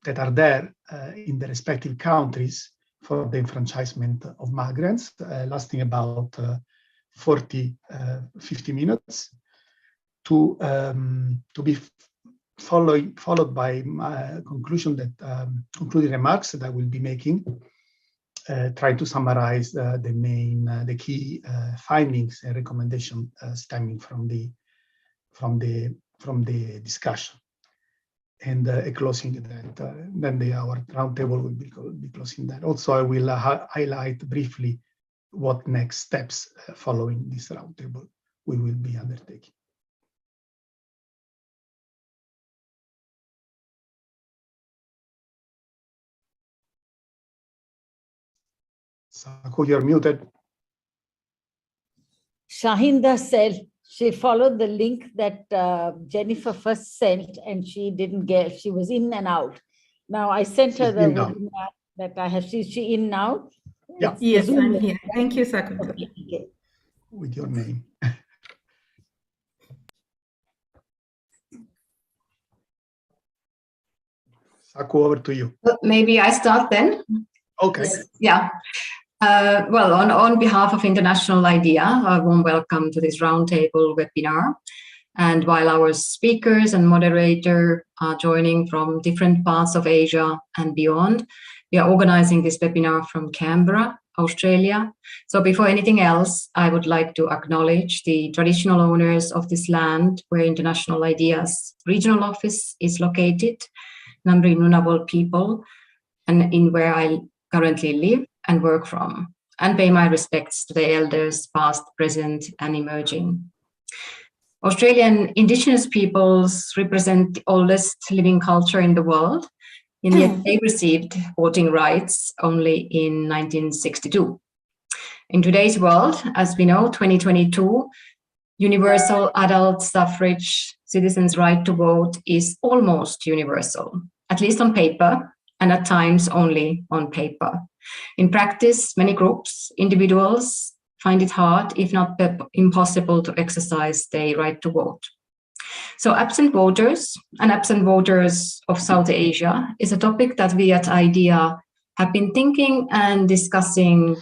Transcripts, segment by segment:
that are there in the respective countries for the enfranchisement of migrants, lasting about 50 minutes, to be followed by my concluding remarks that I will be making, trying to summarize the key findings and recommendations stemming from the discussion, and a closing that then our roundtable will be closing that. Also, I will highlight briefly what next steps following this roundtable we will be undertaking. Saku, you're muted. Shahinda said she followed the link that Jennifer first sent, and she didn't get, she was in and out. Now I sent her the webinar that I have. Is she in now? Yeah. Yes, I'm here. Thank you, Saku. Okay. With your name. Saku, over to you. Maybe I start then. Okay. Yeah. Well, on behalf of International IDEA, a warm welcome to this roundtable webinar. And while our speakers and moderator are joining from different parts of Asia and beyond, we are organizing this webinar from Canberra, Australia. So before anything else, I would like to acknowledge the traditional owners of this land where International IDEA's regional office is located, Ngambri Ngunnawal people, and in where I currently live and work from, and pay my respects to the elders past, present, and emerging. Australian Indigenous peoples represent the oldest living culture in the world, and yet they received voting rights only in 1962. In today's world, as we know, 2022, universal adult suffrage citizens' right to vote is almost universal, at least on paper, and at times only on paper. In practice, many groups, individuals, find it hard, if not impossible, to exercise their right to vote. So absent voters and absent voters of South Asia is a topic that we at IDEA have been thinking and discussing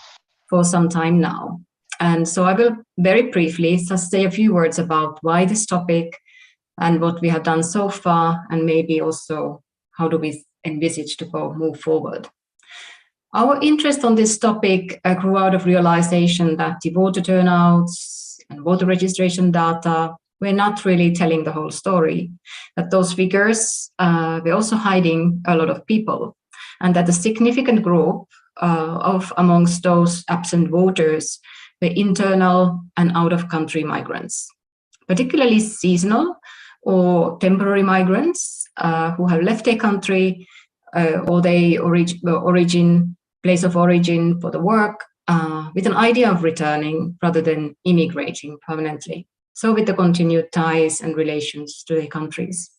for some time now. And so I will very briefly just say a few words about why this topic and what we have done so far, and maybe also how do we envisage to move forward. Our interest on this topic grew out of realization that the voter turnouts and voter registration data were not really telling the whole story, that those figures were also hiding a lot of people, and that a significant group amongst those absent voters were internal and out-of-country migrants, particularly seasonal or temporary migrants who have left their country or their place of origin for the work with an idea of returning rather than immigrating permanently. So with the continued ties and relations to their countries.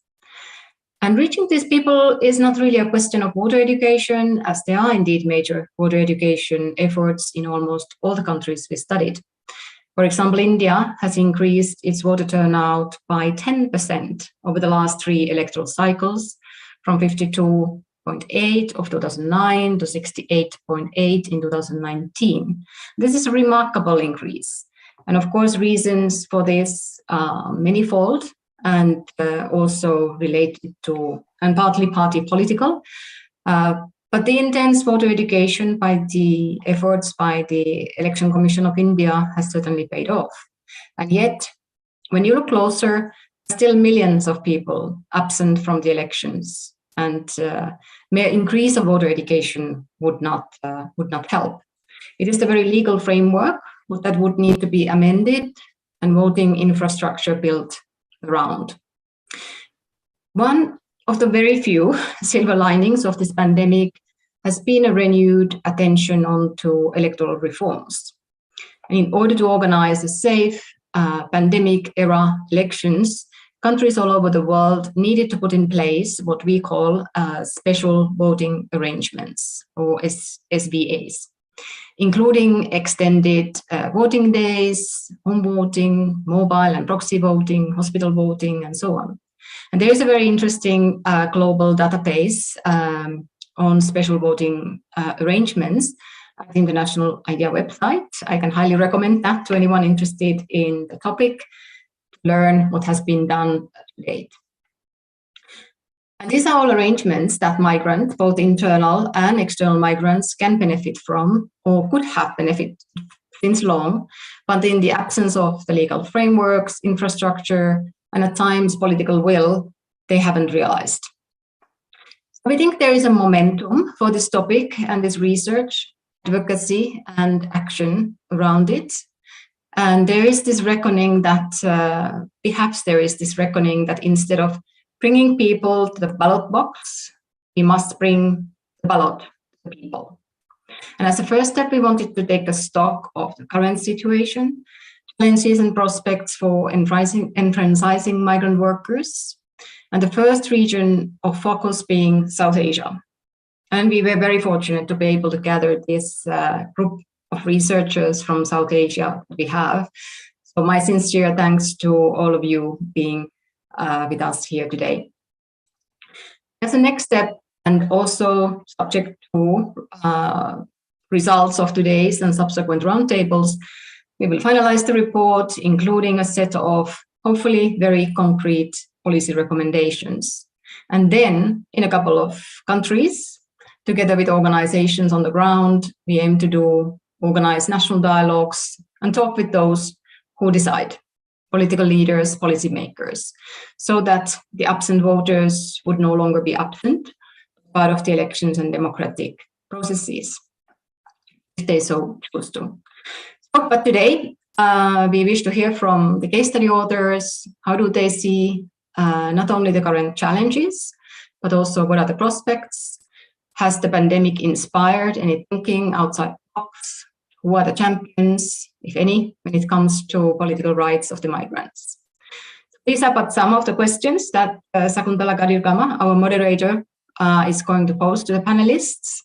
And reaching these people is not really a question of voter education, as there are indeed major voter education efforts in almost all the countries we studied. For example, India has increased its voter turnout by 10% over the last 3 electoral cycles, from 52.8 of 2009 to 68.8 in 2019. This is a remarkable increase. And of course, reasons for this are manifold and also related to, and partly party political. But the intense voter education by the efforts by the Election Commission of India has certainly paid off. And yet, when you look closer, still millions of people absent from the elections, and mere increase of voter education would not help. It is the very legal framework that would need to be amended and voting infrastructure built around. One of the very few silver linings of this pandemic has been a renewed attention onto electoral reforms. And in order to organize a safe pandemic-era elections, countries all over the world needed to put in place what we call special voting arrangements, or SVAs, including extended voting days, home voting, mobile and proxy voting, hospital voting, and so on. And there is a very interesting global database on special voting arrangements at the International IDEA website. I can highly recommend that to anyone interested in the topic to learn what has been done to date. And these are all arrangements that migrants, both internal and external migrants, can benefit from or could have benefited since long, but in the absence of the legal frameworks, infrastructure, and at times political will, they haven't realized. We think there is a momentum for this topic and this research, advocacy, and action around it. And there is this reckoning that perhaps there is this reckoning that instead of bringing people to the ballot box, we must bring the ballot to the people. And as a first step, we wanted to take a stock of the current situation, challenges and prospects for enfranchising migrant workers, and the first region of focus being South Asia. And we were very fortunate to be able to gather this group of researchers from South Asia that we have. So my sincere thanks to all of you being with us here today. As a next step, and also subject to results of today's and subsequent roundtables, we will finalize the report, including a set of hopefully very concrete policy recommendations. And then in a couple of countries, together with organizations on the ground, we aim to organize national dialogues and talk with those who decide, political leaders, policymakers, so that the absent voters would no longer be absent, part of the elections and democratic processes, if they so choose to. But today, we wish to hear from the case study authors. How do they see not only the current challenges, but also what are the prospects? Has the pandemic inspired any thinking outside the box? Who are the champions, if any, when it comes to political rights of the migrants? These are but some of the questions that Sakuntala Kadirkama, our moderator, is going to pose to the panelists.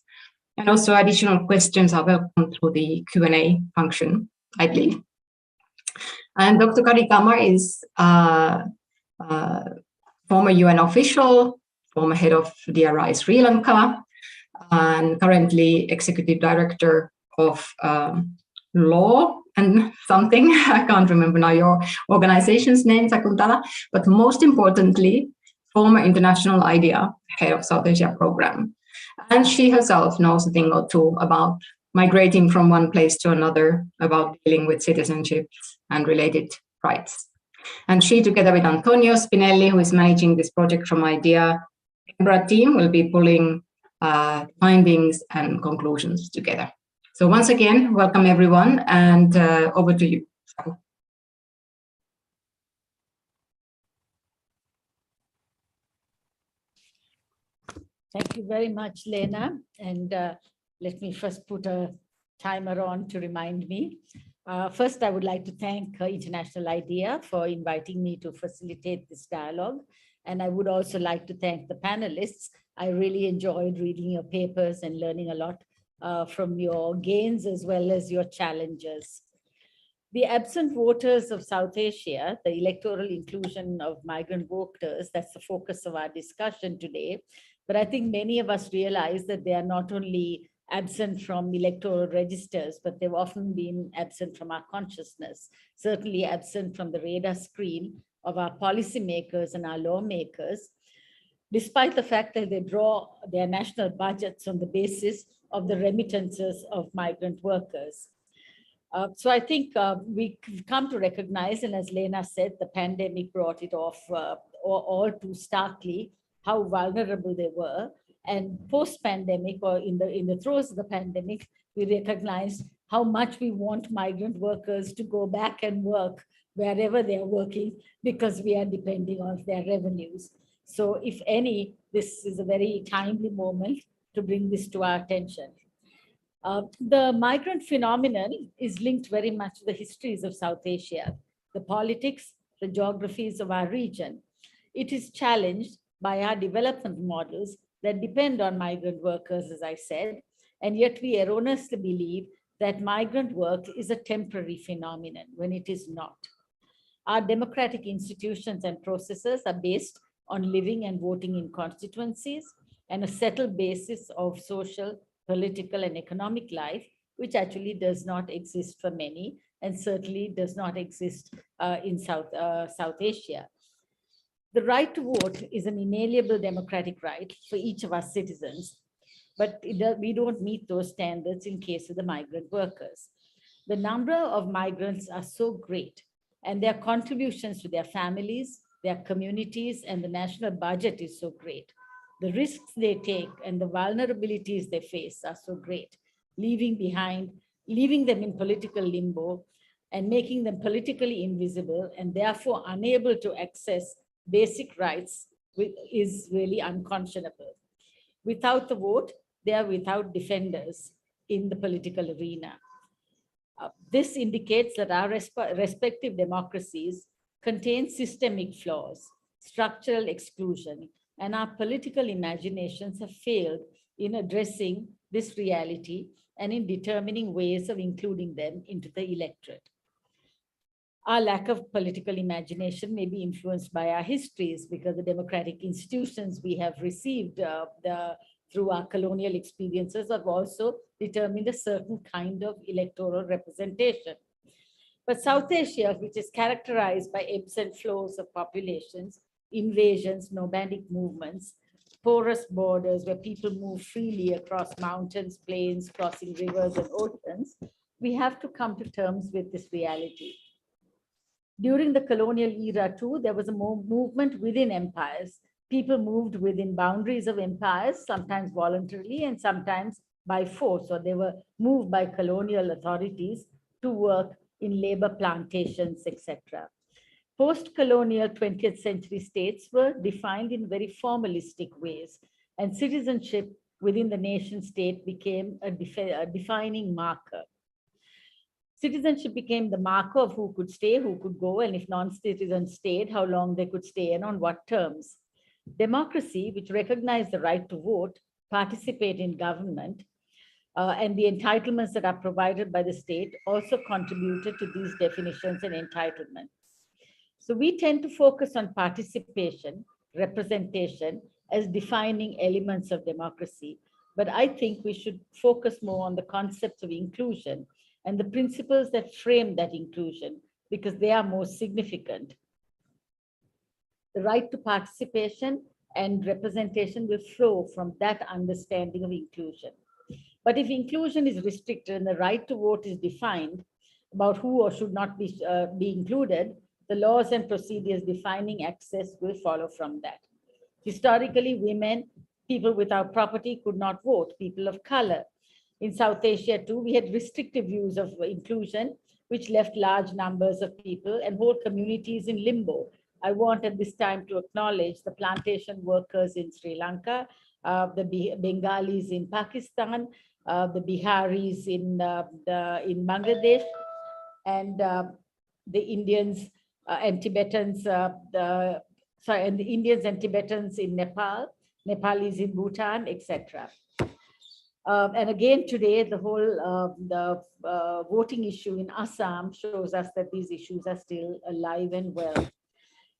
And also additional questions are welcome through the Q&A function, I believe. And Dr. Kadirkama is former UN official, former head of DRI Sri Lanka, and currently executive director of law and something, I can't remember now your organization's name, Sakuntala, but most importantly, former international IDEA head of South Asia program. And she herself knows a thing or two about migrating from one place to another, about dealing with citizenship and related rights. And she, together with Antonio Spinelli, who is managing this project from IDEA, the team will be pulling findings and conclusions together. So once again, welcome everyone, and over to you. Thank you very much, Lena. And let me first put a timer on to remind me. First, I would like to thank International IDEA for inviting me to facilitate this dialogue. And I would also like to thank the panelists. I really enjoyed reading your papers and learning a lot from your gains as well as your challenges. The absent voters of South Asia, the electoral inclusion of migrant voters, that's the focus of our discussion today. But I think many of us realize that they are not only absent from electoral registers, but they've often been absent from our consciousness, certainly absent from the radar screen of our policymakers and our lawmakers, despite the fact that they draw their national budgets on the basis of the remittances of migrant workers. So I think we come to recognize, and as Lena said, the pandemic brought it off all too starkly, how vulnerable they were. And post-pandemic, or in the throes of the pandemic, we recognized how much we want migrant workers to go back and work wherever they're working, because we are depending on their revenues. So if any, this is a very timely moment to bring this to our attention. The migrant phenomenon is linked very much to the histories of South Asia, the politics, the geographies of our region. It is challenged by our development models that depend on migrant workers, as I said, and yet we erroneously believe that migrant work is a temporary phenomenon when it is not. Our democratic institutions and processes are based on living and voting in constituencies, and a settled basis of social, political, and economic life, which actually does not exist for many, and certainly does not exist in South Asia. The right to vote is an inalienable democratic right for each of us citizens, but we don't meet those standards in case of the migrant workers. The number of migrants are so great, and their contributions to their families, their communities, and the national budget is so great. The risks they take and the vulnerabilities they face are so great, leaving them in political limbo and making them politically invisible and therefore unable to access basic rights is really unconscionable. Without the vote, they are without defenders in the political arena. This indicates that our respective democracies contain systemic flaws, structural exclusion, and our political imaginations have failed in addressing this reality and in determining ways of including them into the electorate. Our lack of political imagination may be influenced by our histories, because the democratic institutions we have received through our colonial experiences have also determined a certain kind of electoral representation. But South Asia, which is characterized by ebbs and flows of populations, invasions, nomadic movements, porous borders where people move freely across mountains, plains, crossing rivers and oceans, we have to come to terms with this reality. During the colonial era too, there was a movement within empires. People moved within boundaries of empires, sometimes voluntarily and sometimes by force, or they were moved by colonial authorities to work in labor plantations, etc. Post-colonial 20th century states were defined in very formalistic ways, and citizenship within the nation state became a defining marker. Citizenship became the marker of who could stay, who could go, and if non-citizens stayed, how long they could stay and on what terms. Democracy, which recognized the right to vote, participate in government, and the entitlements that are provided by the state also contributed to these definitions and entitlements. So we tend to focus on participation, representation as defining elements of democracy, but I think we should focus more on the concepts of inclusion and the principles that frame that inclusion, because they are more significant. The right to participation and representation will flow from that understanding of inclusion. But if inclusion is restricted and the right to vote is defined about who or should not be included, the laws and procedures defining access will follow from that. Historically, women, people without property could not vote, people of color. In South Asia too, we had restrictive views of inclusion, which left large numbers of people and whole communities in limbo. I want at this time to acknowledge the plantation workers in Sri Lanka, the Bengalis in Pakistan, the Biharis in Bangladesh, and the Indians and Tibetans, and the Indians and Tibetans in Nepal, Nepalis in Bhutan, etc. And again today, the whole voting issue in Assam shows us that these issues are still alive and well.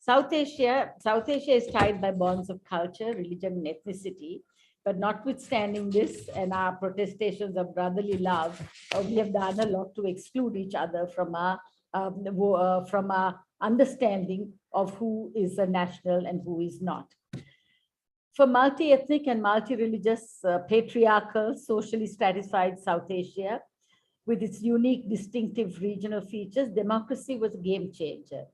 South Asia is tied by bonds of culture, religion, and ethnicity. But notwithstanding this and our protestations of brotherly love, we have done a lot to exclude each other from our understanding of who is a national and who is not. For multi-ethnic and multi-religious, patriarchal, socially stratified South Asia, with its unique, distinctive regional features, democracy was a game changer.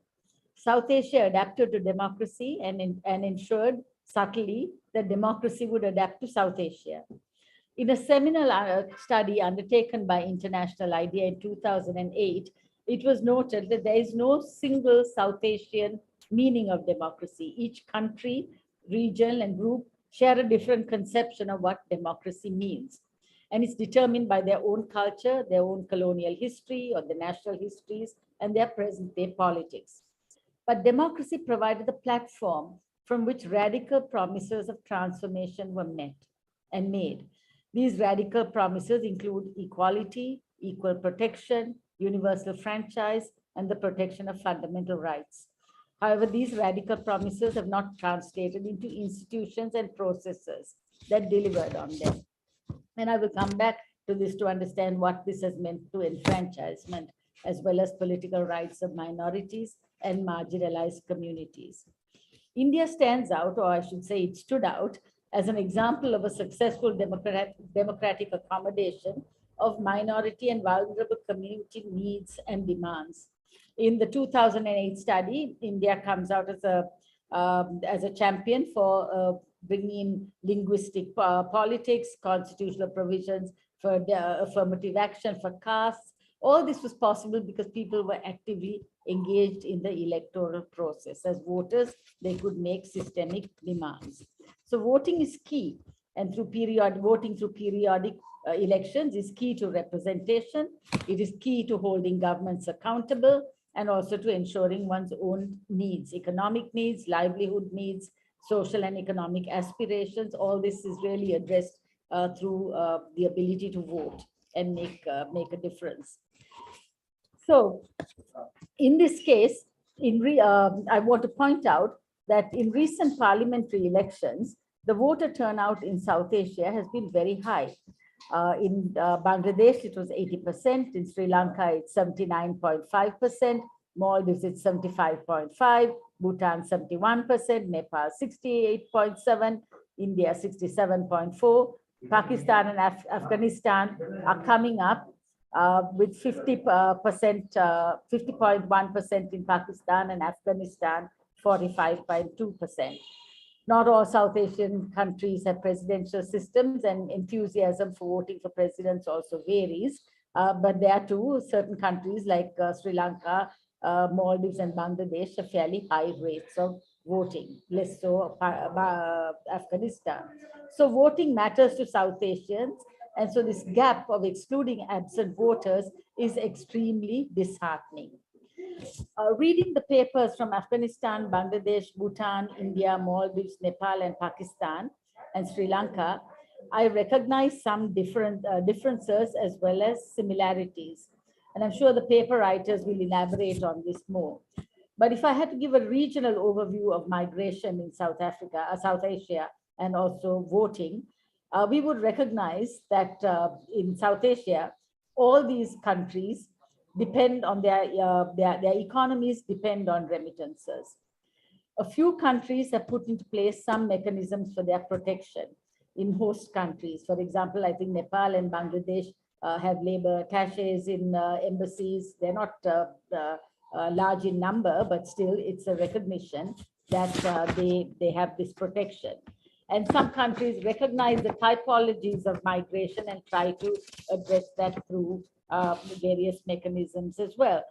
South Asia adapted to democracy and ensured subtly that democracy would adapt to South Asia. In a seminal study undertaken by International IDEA in 2008, it was noted that there is no single South Asian meaning of democracy. Each country, region, and group share a different conception of what democracy means. And it's determined by their own culture, their own colonial history, or the national histories, and their present-day politics. But democracy provided a platform from which radical promises of transformation were met and made. These radical promises include equality, equal protection, universal franchise, and the protection of fundamental rights. However, these radical promises have not translated into institutions and processes that delivered on them. And I will come back to this to understand what this has meant to enfranchisement, as well as political rights of minorities and marginalized communities. India stands out, or I should say it stood out, as an example of a successful democratic accommodation of minority and vulnerable community needs and demands. In the 2008 study, India comes out as a champion for bringing in linguistic politics, constitutional provisions for affirmative action for castes. All this was possible because people were actively engaged in the electoral process. As voters, they could make systemic demands. So voting is key, and voting through periodic elections is key to representation. It is key to holding governments accountable, and also to ensuring one's own needs, economic needs, livelihood needs, social and economic aspirations. All this is really addressed through the ability to vote and make a difference. So in this case, I want to point out that in recent parliamentary elections, the voter turnout in South Asia has been very high. In Bangladesh, it was 80%. In Sri Lanka, it's 79.5%. Maldives, it's 75.5%. Bhutan, 71%. Nepal, 68.7%. India, 67.4%. Pakistan and Afghanistan are coming up with 50.1% in Pakistan, and Afghanistan, 45.2%. Not all South Asian countries have presidential systems, and enthusiasm for voting for presidents also varies. But there are too certain countries like Sri Lanka, Maldives, and Bangladesh have fairly high rates of voting, less so Afghanistan. So voting matters to South Asians. And so this gap of excluding absent voters is extremely disheartening. Reading the papers from Afghanistan, Bangladesh, Bhutan, India, Maldives, Nepal, and Pakistan, and Sri Lanka, I recognize some differences as well as similarities. And I'm sure the paper writers will elaborate on this more. But if I had to give a regional overview of migration in South Asia, and also voting, we would recognize that in South Asia, all these countries depend on their economies depend on remittances. A few countries have put into place some mechanisms for their protection in host countries. For example, I think Nepal and Bangladesh have labor attaches in embassies. They're not large in number, but still it's a recognition that they have this protection. And some countries recognize the typologies of migration and try to address that through various mechanisms as well.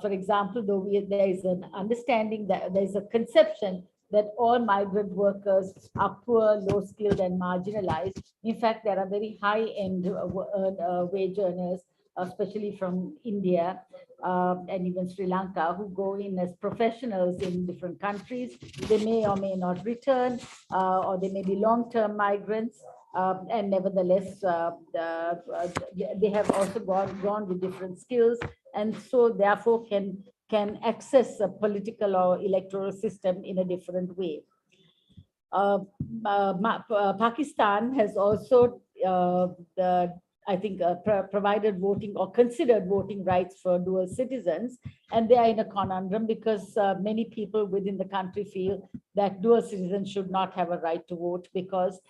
For example, though there is an understanding that there is a conception that all migrant workers are poor, low-skilled, and marginalized. In fact, there are very high-end wage earners, especially from India and even Sri Lanka, who go in as professionals in different countries. They may or may not return, or they may be long-term migrants. And nevertheless, they have also gone with different skills, and so therefore can access a political or electoral system in a different way. Pakistan has also, I think, provided voting or considered voting rights for dual citizens, and they are in a conundrum because many people within the country feel that dual citizens should not have a right to vote because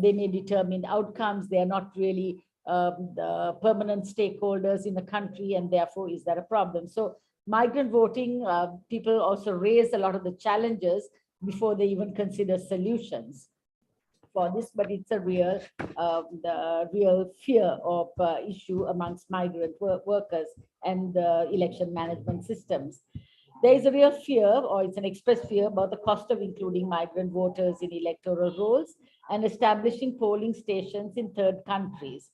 they may determine outcomes. They are not really the permanent stakeholders in the country, and therefore is that a problem? So migrant voting, people also raise a lot of the challenges before they even consider solutions for this, but it's a real fear of issue amongst migrant workers and election management systems. There is a real fear, or it's an expressed fear, about the cost of including migrant voters in electoral rolls and establishing polling stations in third countries.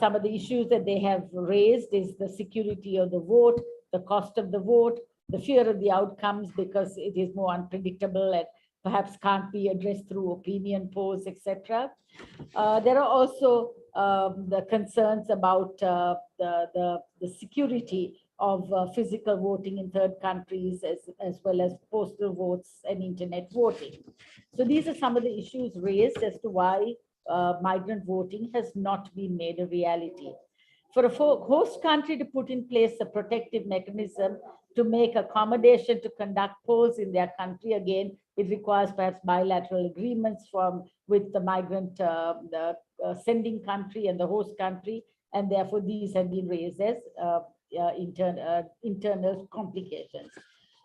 Some of the issues that they have raised is the security of the vote, the cost of the vote, the fear of the outcomes because it is more unpredictable and perhaps can't be addressed through opinion polls, etc. There are also the concerns about the security physical voting in third countries, as well as postal votes and internet voting. So these are some of the issues raised as to why migrant voting has not been made a reality. For a host country to put in place a protective mechanism to make accommodation to conduct polls in their country, again, it requires perhaps bilateral agreements with the migrant sending country and the host country, and therefore these have been raised as internal complications.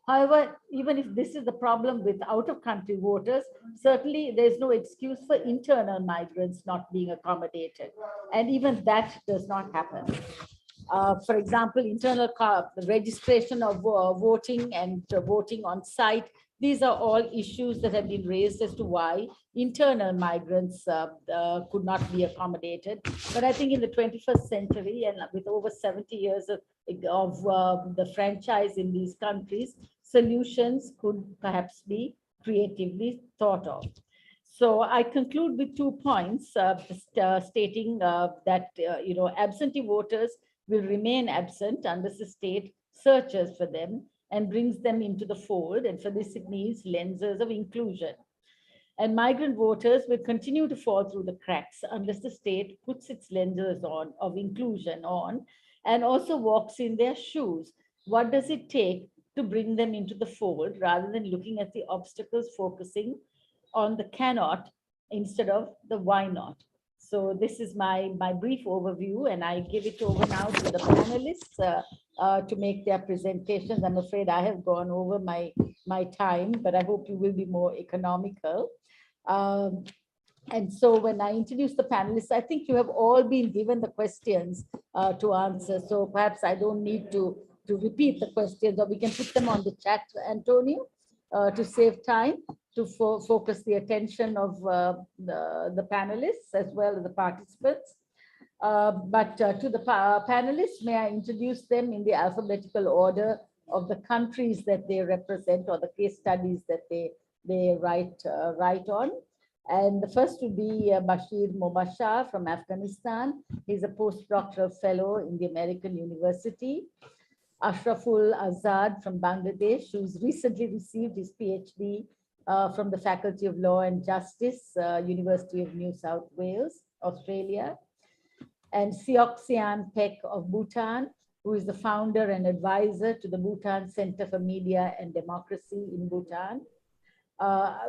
However, even if this is the problem with out-of-country voters, certainly there's no excuse for internal migrants not being accommodated. And even that does not happen. For example, internal registration of voting and voting on site, these are all issues that have been raised as to why internal migrants could not be accommodated. But I think in the 21st century, and with over 70 years of the franchise in these countries, solutions could perhaps be creatively thought of. So I conclude with 2 points, stating that absentee voters will remain absent unless the state searches for them and brings them into the fold. And for this, it needs lenses of inclusion. And migrant voters will continue to fall through the cracks unless the state puts its lenses of inclusion on and also walks in their shoes. What does it take to bring them into the fold rather than looking at the obstacles, focusing on the cannot instead of the why not? So this is my brief overview, and I give it over now to the panelists to make their presentations. I'm afraid I have gone over my time, but I hope you will be more economical. And so when I introduce the panelists, I think you have all been given the questions to answer. So perhaps I don't need to repeat the questions, or we can put them on the chat, Antonio, to save time, to focus the attention of the panelists as well as the participants. But to the panelists, may I introduce them in the alphabetical order of the countries that they represent or the case studies that they write on. And the first would be Bashir Mobashar from Afghanistan. He's a postdoctoral fellow in the American University. Ashraful Azad from Bangladesh, who's recently received his PhD from the Faculty of Law and Justice, University of New South Wales, Australia. And Seok Pek of Bhutan, who is the founder and advisor to the Bhutan Center for Media and Democracy in Bhutan.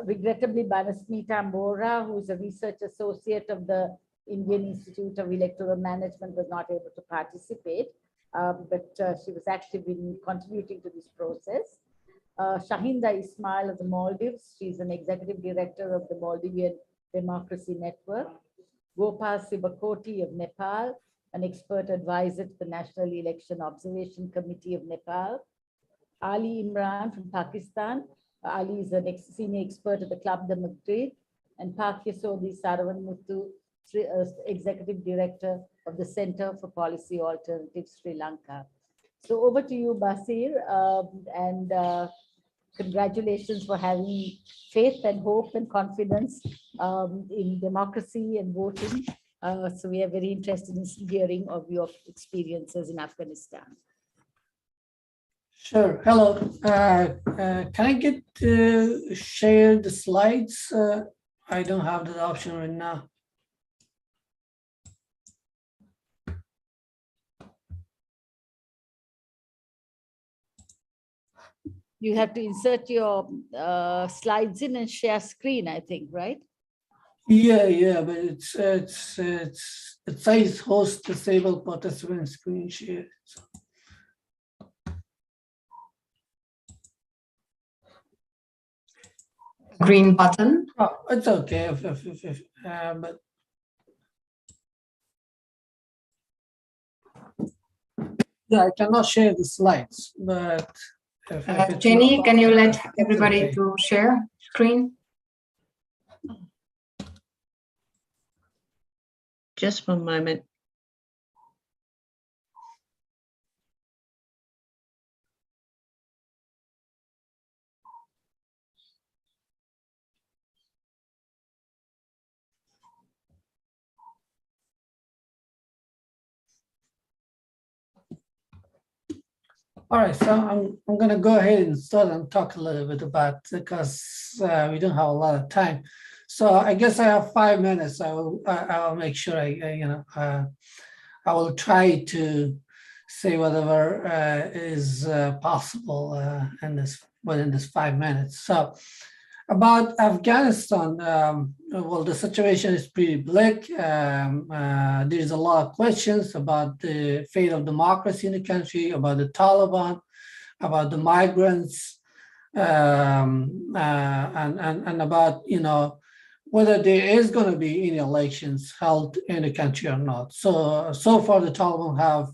Regrettably, Banasmita Mbora, who is a research associate of the Indian Institute of Electoral Management, was not able to participate, but she was active in contributing to this process. Shahinda Ismail of the Maldives, she's an executive director of the Maldivian Democracy Network. Gopal Sibakoti of Nepal, an expert advisor to the National Election Observation Committee of Nepal. Ali Imran from Pakistan. Ali is an senior expert at the Club de Madrid. And Pak Yasodi Saravanmuthu, executive director of the Center for Policy Alternatives, Sri Lanka. So over to you, Basir, and congratulations for having faith and hope and confidence in democracy and voting. So we are very interested in hearing of your experiences in Afghanistan. Sure. Hello. Can I get to share the slides? I don't have that option right now. You have to insert your slides in and share screen, I think, right? Yeah, but it says host disabled participant screen share. So. Green button. Oh, it's okay. But yeah, I cannot share the slides. But Jenny, can you let everybody to share screen? Just one moment. All right, so I'm going to go ahead and start and talk a little bit about, because we don't have a lot of time. So I guess I have 5 minutes. I'll make sure I will try to say whatever is possible within this 5 minutes. So about Afghanistan, well, the situation is pretty bleak. There's a lot of questions about the fate of democracy in the country, about the Taliban, about the migrants, and about, whether there is going to be any elections held in the country or not. So far, the Taliban have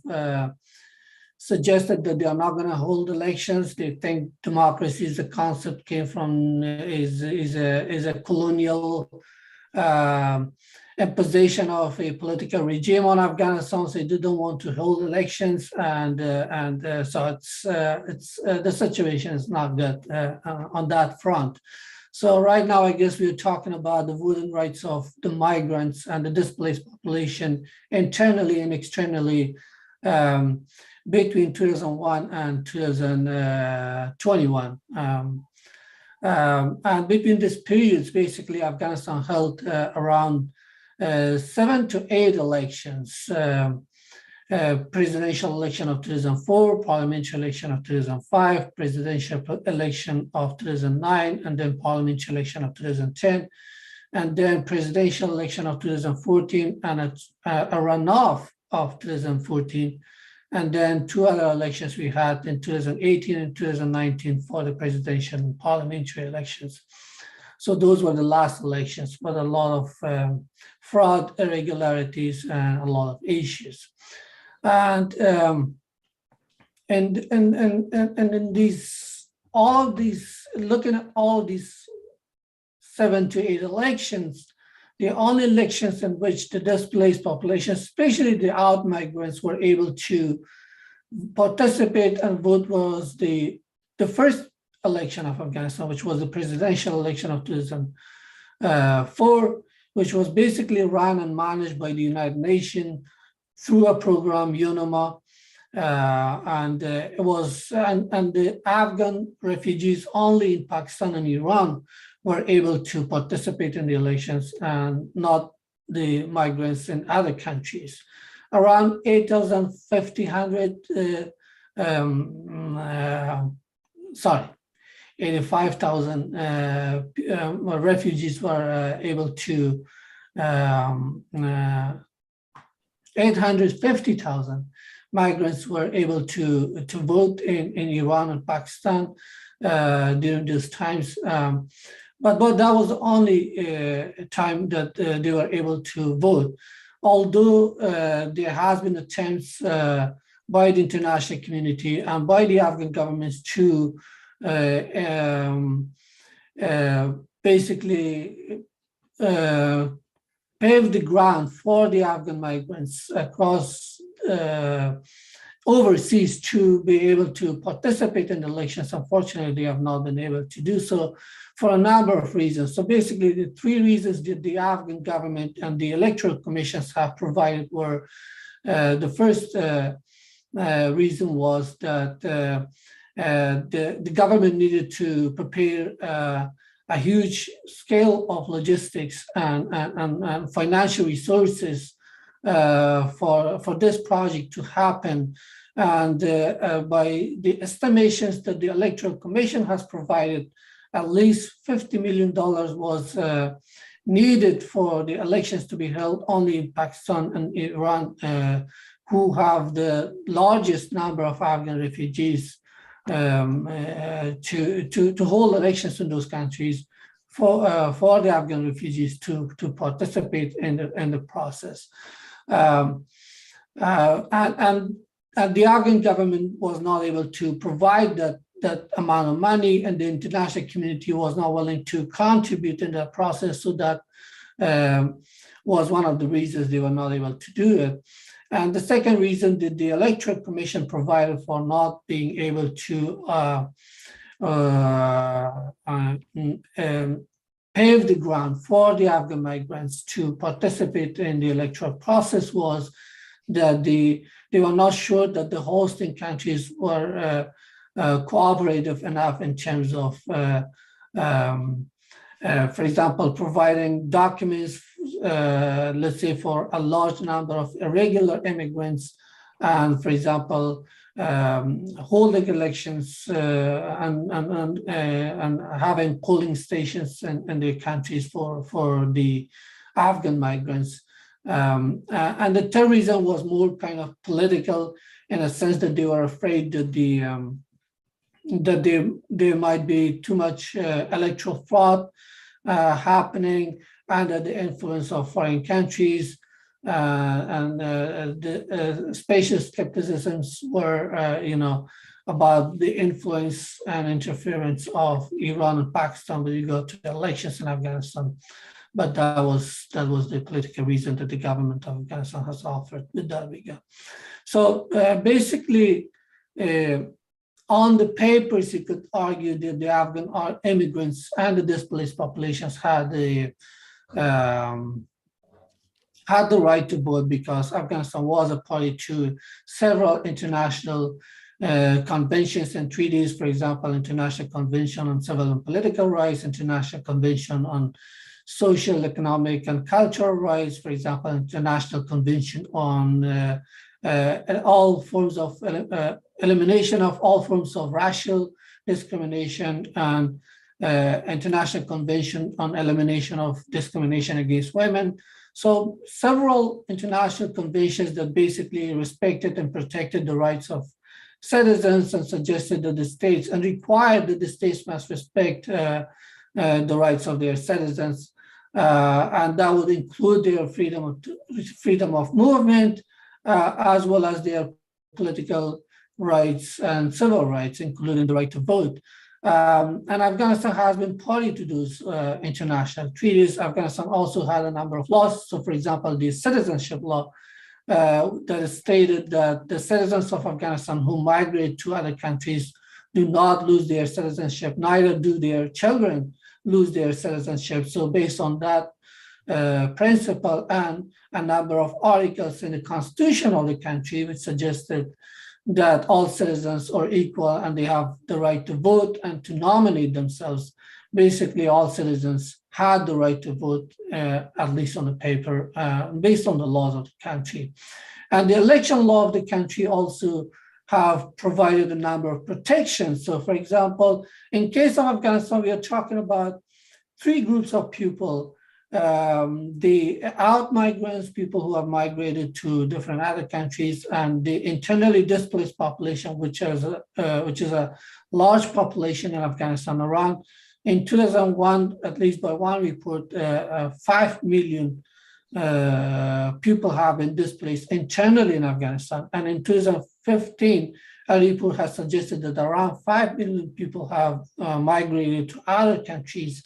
suggested that they are not going to hold elections. They think democracy is a concept came from is a colonial imposition of a political regime on Afghanistan. So they don't want to hold elections, and so it's the situation is not good on that front. So right now, I guess we're talking about the voting rights of the migrants and the displaced population internally and externally. Between 2001 and 2021. And between these periods, basically, Afghanistan held around 7 to 8 elections, presidential election of 2004, parliamentary election of 2005, presidential election of 2009, and then parliamentary election of 2010, and then presidential election of 2014, and a runoff of 2014. And then 2 other elections we had in 2018 and 2019 for the presidential and parliamentary elections. So those were the last elections, but a lot of fraud, irregularities, and a lot of issues. And in these, all of these, looking at all of these 7 to 8 elections, the only elections in which the displaced population, especially the out migrants, were able to participate and vote was the first election of Afghanistan, which was the presidential election of 2004, which was basically run and managed by the United Nations through a program, UNOMA, and the Afghan refugees only in Pakistan and Iran were able to participate in the elections, and not the migrants in other countries. Around 85,000 refugees were able to, 850,000 migrants were able to vote in Iran and Pakistan during these times. But that was the only time that they were able to vote. Although there has been attempts by the international community and by the Afghan governments to basically pave the ground for the Afghan migrants across overseas to be able to participate in elections. Unfortunately, they have not been able to do so for a number of reasons. So basically, the 3 reasons that the Afghan government and the electoral commissions have provided were, the first reason was that the government needed to prepare a huge scale of logistics and financial resources for this project to happen. And by the estimations that the Electoral Commission has provided, at least $50 million was needed for the elections to be held only in Pakistan and Iran, who have the largest number of Afghan refugees, to hold elections in those countries for the Afghan refugees to participate in the process. And the Afghan government was not able to provide that amount of money, and the international community was not willing to contribute in that process. So that was one of the reasons they were not able to do it. And the second reason that the Electoral Commission provided for not being able to pave the ground for the Afghan migrants to participate in the electoral process was that they were not sure that the hosting countries were cooperative enough in terms of, for example, providing documents, let's say for a large number of irregular immigrants, and for example, holding elections and having polling stations in their countries for the Afghan migrants. And the third reason was more kind of political, in a sense that they were afraid that there might be too much electoral fraud happening under the influence of foreign countries, and the spacious skepticisms were, about the influence and interference of Iran and Pakistan when you go to the elections in Afghanistan. But that was the political reason that the government of Afghanistan has offered. With that we go. So basically, on the papers, you could argue that the Afghan immigrants and the displaced populations had the right to vote because Afghanistan was a party to several international conventions and treaties, for example, International Convention on Civil and Political Rights, International Convention on Social, Economic, and Cultural Rights, for example, International Convention on all forms of elimination of all forms of racial discrimination, and International Convention on Elimination of Discrimination Against Women. So several international conventions that basically respected and protected the rights of citizens and suggested that the states and required that the states must respect the rights of their citizens. And that would include their freedom of movement, as well as their political rights and civil rights, including the right to vote. And Afghanistan has been party to those international treaties. Afghanistan also had a number of laws. So, for example, the citizenship law that stated that the citizens of Afghanistan who migrate to other countries do not lose their citizenship, neither do their children lose their citizenship. So based on that principle and a number of articles in the constitution of the country, which suggested that all citizens are equal and they have the right to vote and to nominate themselves. Basically, all citizens had the right to vote, at least on the paper, based on the laws of the country. And the election law of the country also have provided a number of protections. So, for example, in case of Afghanistan, we are talking about three groups of people. The out migrants, people who have migrated to different other countries, and the internally displaced population, which is a large population in Afghanistan. Around in 2001, at least by one report, 5 million people have been displaced internally in Afghanistan. And in 2015, a report has suggested that around 5 million people have migrated to other countries.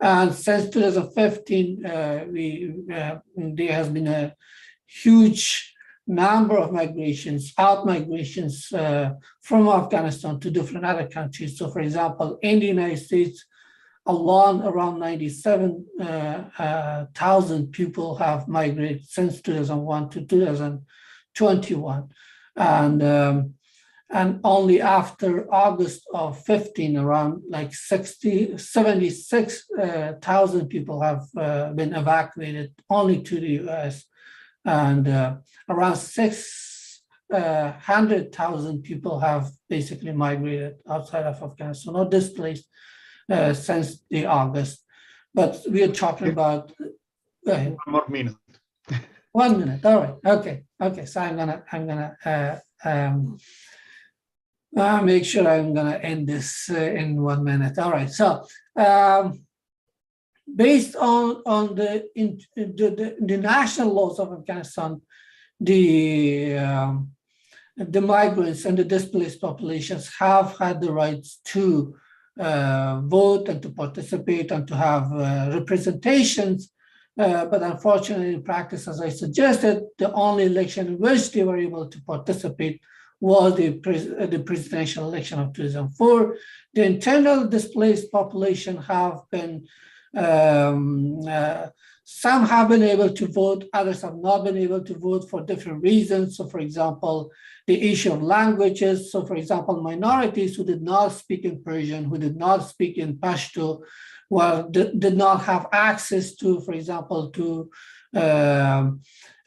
And since 2015, there has been a huge number of migrations, out migrations from Afghanistan to different other countries. So, for example, in the United States alone, around 97,000 people have migrated since 2001 to 2021. And only after August of 15, around like 76,000 people have been evacuated only to the US. And around 600,000 people have basically migrated outside of Afghanistan or displaced since the August. But we are talking about, go ahead. One more minute. 1 minute, all right, okay. So I'm gonna make sure I'm gonna end this in 1 minute. All right, so based on the national laws of Afghanistan, the migrants and the displaced populations have had the rights to vote and to participate and to have representations. But unfortunately, in practice, as I suggested, the only election in which they were able to participate was the presidential election of 2004. The internal displaced population have been Some have been able to vote, others have not been able to vote for different reasons. So for example, the issue of languages. So for example, minorities who did not speak in Persian, who did not speak in Pashto, well, did not have access to, for example, to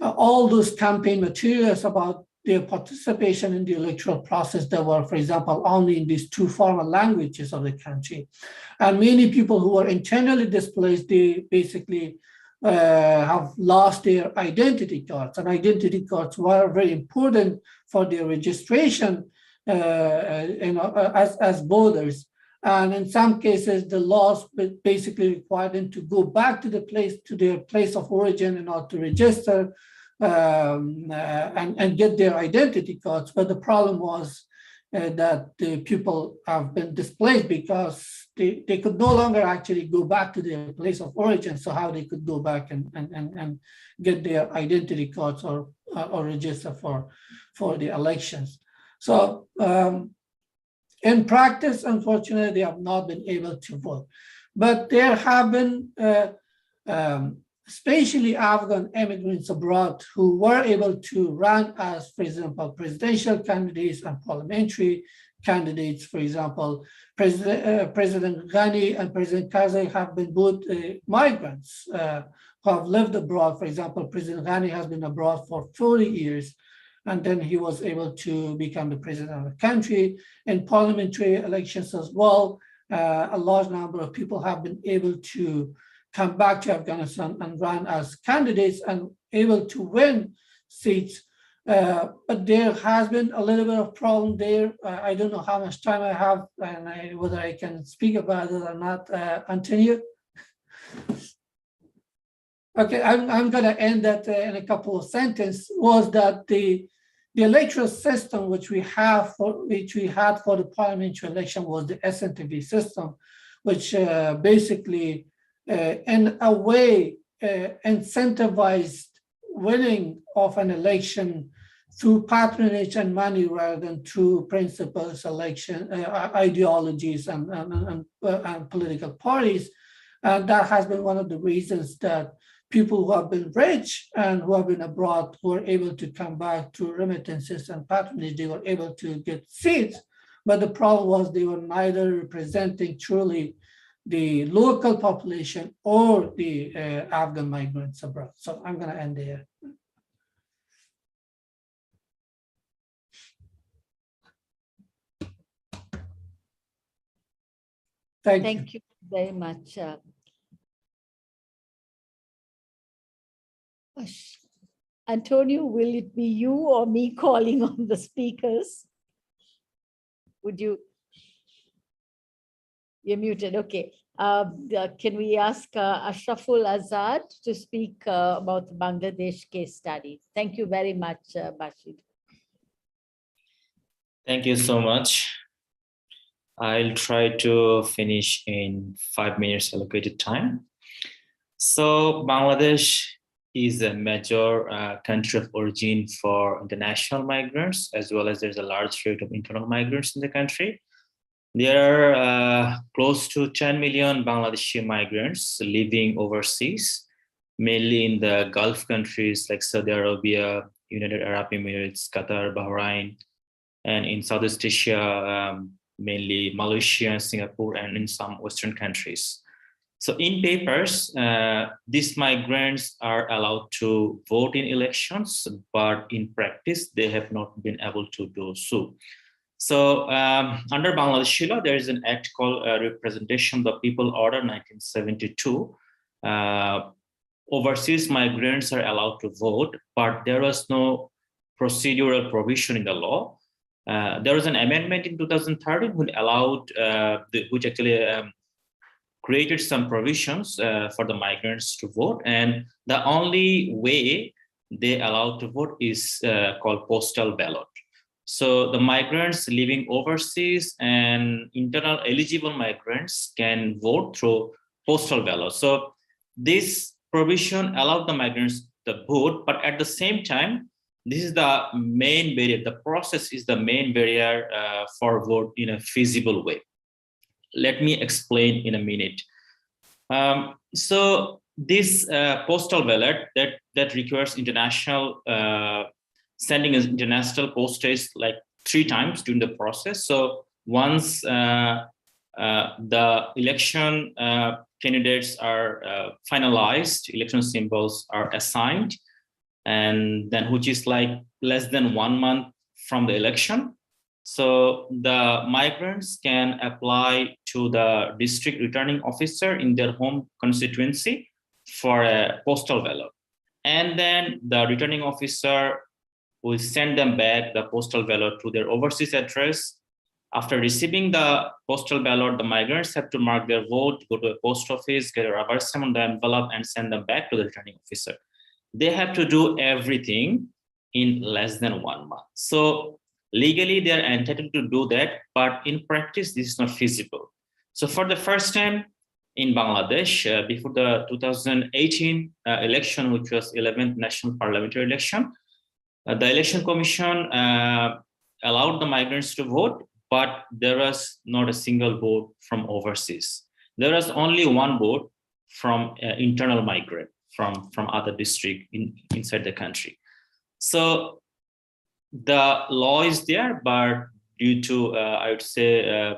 all those campaign materials about their participation in the electoral process that were, for example, only in these two formal languages of the country. And many people who are internally displaced, they basically have lost their identity cards, and identity cards were very important for their registration as voters. And in some cases, the laws basically required them to go back to their place of origin in order to register and get their identity cards. But the problem was that the people have been displaced because they could no longer actually go back to their place of origin. So how they could go back and get their identity cards or register for the elections. So in practice, unfortunately, they have not been able to vote. But there have been especially Afghan immigrants abroad who were able to run as, for example, presidential candidates and parliamentary candidates. For example, President Ghani and President Karzai have been both migrants who have lived abroad. For example, President Ghani has been abroad for 40 years, and then he was able to become the president of the country. In parliamentary elections as well, a large number of people have been able to come back to Afghanistan and run as candidates and able to win seats. But there has been a little bit of problem there. I don't know how much time I have and whether I can speak about it or not. Continue. Okay, I'm going to end that in a couple of sentences. Was that the electoral system which we had for the parliamentary election was the SNTV system, which basically in a way incentivized winning of an election through patronage and money rather than through principles, election ideologies and political parties. And that has been one of the reasons that people who have been rich and who have been abroad who are able to come back through remittances and patronage, they were able to get seats. But the problem was they were neither representing truly the local population or the Afghan migrants abroad. So I'm going to end there. Thank you very much. Antonio, will it be you or me calling on the speakers? Would you? You're muted. Okay. Can we ask Ashraful Azad to speak about the Bangladesh case study? Thank you very much, Bashir. Thank you so much. I'll try to finish in 5 minutes allocated time. So Bangladesh is a major country of origin for international migrants, as well as there's a large rate of internal migrants in the country. There are close to 10 million Bangladeshi migrants living overseas, mainly in the Gulf countries like Saudi Arabia, United Arab Emirates, Qatar, Bahrain, and in Southeast Asia, mainly Malaysia and Singapore, and in some Western countries. So in papers, these migrants are allowed to vote in elections, but in practice, they have not been able to do so. So under Bangladesh law, there is an act called Representation of the People Order 1972. Overseas migrants are allowed to vote, but there was no procedural provision in the law. There was an amendment in 2013 which actually created some provisions for the migrants to vote, and the only way they allowed to vote is called postal ballot. So the migrants living overseas and internal eligible migrants can vote through postal ballot. So this provision allowed the migrants to vote, but at the same time, this is the main barrier. The process is the main barrier for vote in a feasible way. Let me explain in a minute. So this postal ballot that requires international sending an international postage like 3 times during the process. So once the election candidates are finalized, election symbols are assigned, and then which is like less than 1 month from the election. So the migrants can apply to the district returning officer in their home constituency for a postal ballot. And then the returning officer will send them back the postal ballot to their overseas address. After receiving the postal ballot, the migrants have to mark their vote, go to a post office, get a rubber stamp on the envelope, and send them back to the returning officer. They have to do everything in less than 1 month. So legally, they are entitled to do that, but in practice, this is not feasible. So for the first time in Bangladesh, before the 2018 election, which was 11th National Parliamentary election, the Election Commission allowed the migrants to vote, but there was not a single vote from overseas. There was only 1 vote from internal migrant from other district inside the country. So the law is there, but due to, I would say,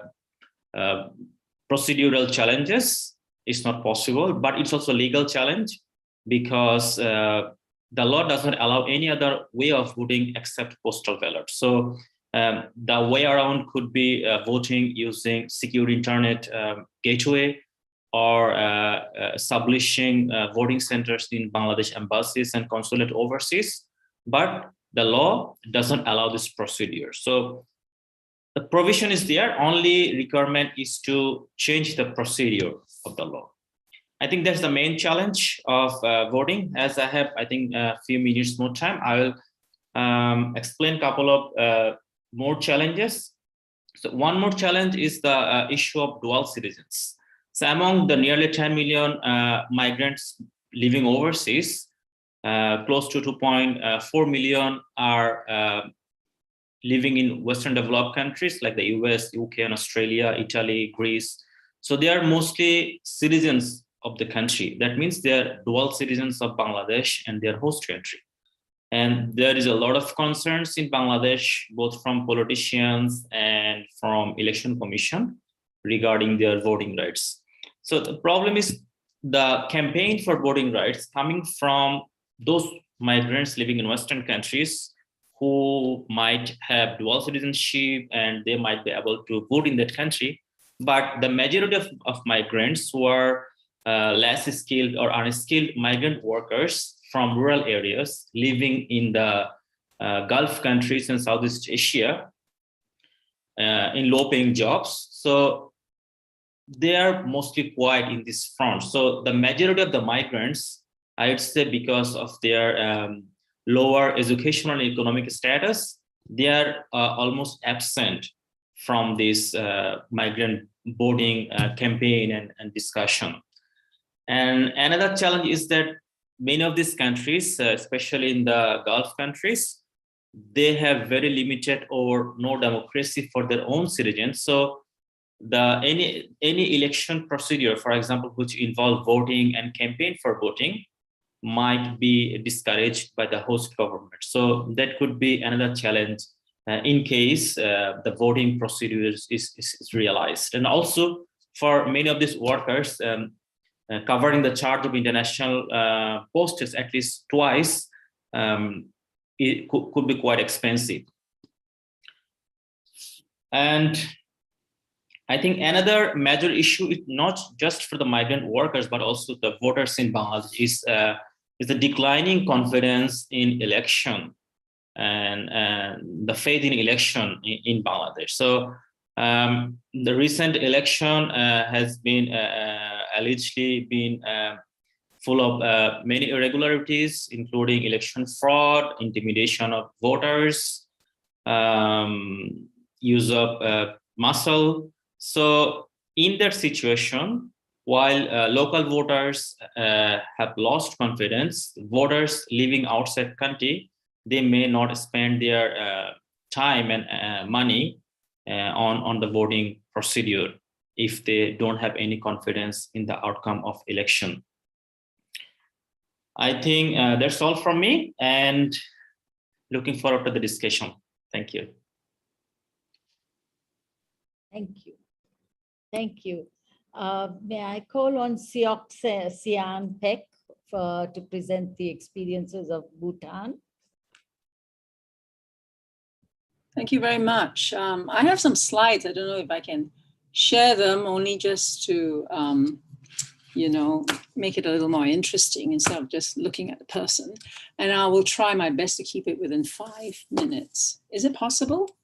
procedural challenges, it's not possible, but it's also a legal challenge because the law doesn't allow any other way of voting except postal ballot. So the way around could be voting using secure internet gateway or establishing voting centers in Bangladesh embassies and consulate overseas. But the law doesn't allow this procedure. So the provision is there, only requirement is to change the procedure of the law. I think that's the main challenge of voting. As I have, I think, a few minutes more time, I will explain a couple of more challenges. So one more challenge is the issue of dual citizens. So among the nearly 10 million migrants living overseas, close to 2.4 million are living in Western developed countries like the US, UK, and Australia, Italy, Greece. So they are mostly citizens of the country. That means they're dual citizens of Bangladesh and their host country. And there is a lot of concerns in Bangladesh, both from politicians and from election commission regarding their voting rights. So the problem is the campaign for voting rights coming from those migrants living in Western countries who might have dual citizenship and they might be able to vote in that country. But the majority of migrants who are less skilled or unskilled migrant workers from rural areas living in the Gulf countries and Southeast Asia in low-paying jobs. So they are mostly quiet in this front. So the majority of the migrants, I would say, because of their lower educational and economic status, they are almost absent from this migrant voting campaign and discussion. And another challenge is that many of these countries, especially in the Gulf countries, they have very limited or no democracy for their own citizens. So any election procedure, for example, which involve voting and campaign for voting, might be discouraged by the host government. So that could be another challenge in case the voting procedures is realized. And also for many of these workers, covering the charge of international postage at least twice, it could be quite expensive. And I think another major issue is not just for the migrant workers, but also the voters in Bangladesh is the declining confidence in election and the faith in election in Bangladesh. So the recent election has been allegedly been full of many irregularities, including election fraud, intimidation of voters, use of muscle. So in that situation, while local voters have lost confidence, voters living outside country, they may not spend their time and money on the voting procedure if they don't have any confidence in the outcome of election. I think that's all from me, and looking forward to the discussion. Thank you. Thank you. Thank you. May I call on Siok Sian Pek to present the experiences of Bhutan? Thank you very much. I have some slides. I don't know if I can share them, only just to, you know, make it a little more interesting instead of just looking at the person. And I will try my best to keep it within 5 minutes. Is it possible?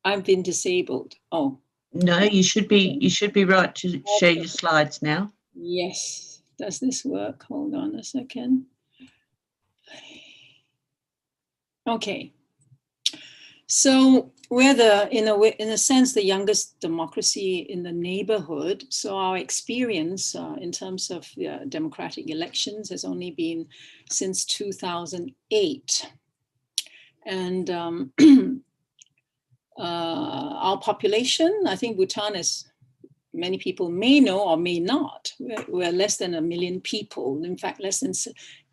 I've been disabled. Oh. No, you should be right to share your slides now. Yes. Does this work? Hold on a second. Okay. So we're in a sense, the youngest democracy in the neighborhood. So our experience in terms of democratic elections has only been since 2008. And our population, I think Bhutan, as many people may know or may not, we're less than 1 million people. In fact, less than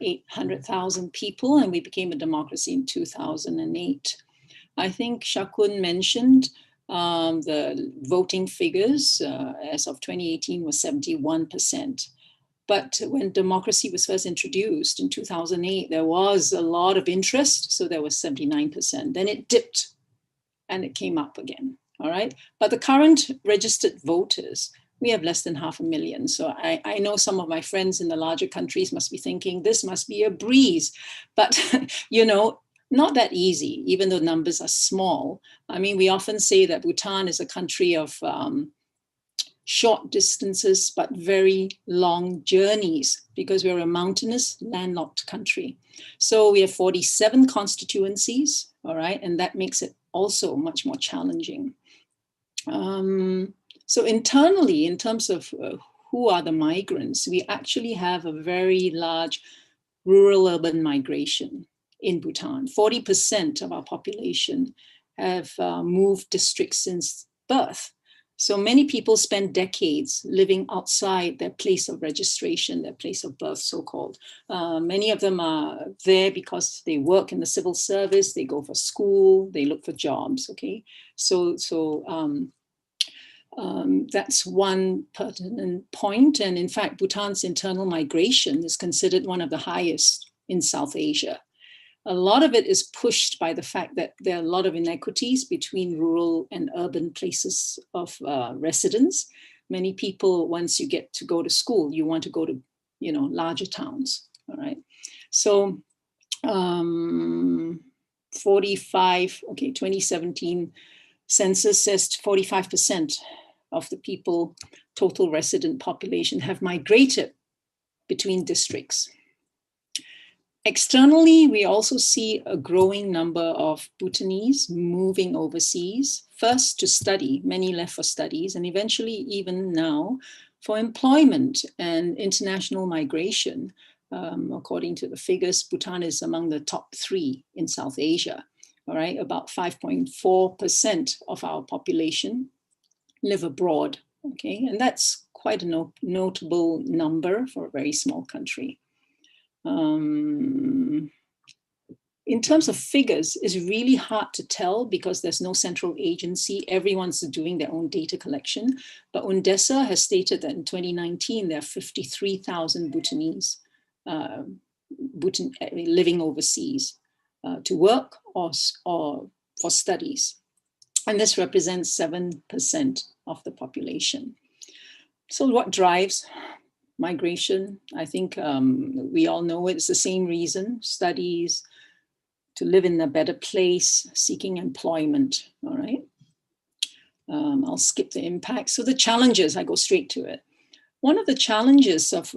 800,000 people, and we became a democracy in 2008. I think Shakun mentioned the voting figures as of 2018 was 71%. But when democracy was first introduced in 2008, there was a lot of interest. So there was 79%. Then it dipped and it came up again. All right. But the current registered voters, we have less than 500,000. So I know some of my friends in the larger countries must be thinking this must be a breeze. But, you know, not that easy, even though numbers are small. I mean, we often say that Bhutan is a country of short distances, but very long journeys because we're a mountainous, landlocked country. So we have 47 constituencies, all right? And that makes it also much more challenging. So internally, in terms of who are the migrants, we actually have a very large rural-urban migration in Bhutan. 40% of our population have moved districts since birth. So many people spend decades living outside their place of registration, their place of birth, so-called. Many of them are there because they work in the civil service, they go for school, they look for jobs, okay? So that's one pertinent point. And in fact, Bhutan's internal migration is considered one of the highest in South Asia. A lot of it is pushed by the fact that there are a lot of inequities between rural and urban places of residence. Many people, once you get to go to school, you want to go to, you know, larger towns, all right? So 2017 census says 45% of the people, total resident population, have migrated between districts. Externally, we also see a growing number of Bhutanese moving overseas, first to study, many left for studies, and eventually even now for employment and international migration. According to the figures, Bhutan is among the top 3 in South Asia, all right? About 5.4% of our population live abroad, okay? And that's quite a notable number for a very small country. In terms of figures, it's really hard to tell because there's no central agency. Everyone's doing their own data collection. But UNDESA has stated that in 2019, there are 53,000 Bhutanese living overseas to work or for studies. And this represents 7% of the population. So what drives migration? I think we all know it's the same reason: studies, to live in a better place, seeking employment, all right? I'll skip the impact. So the challenges, I go straight to it. One of the challenges of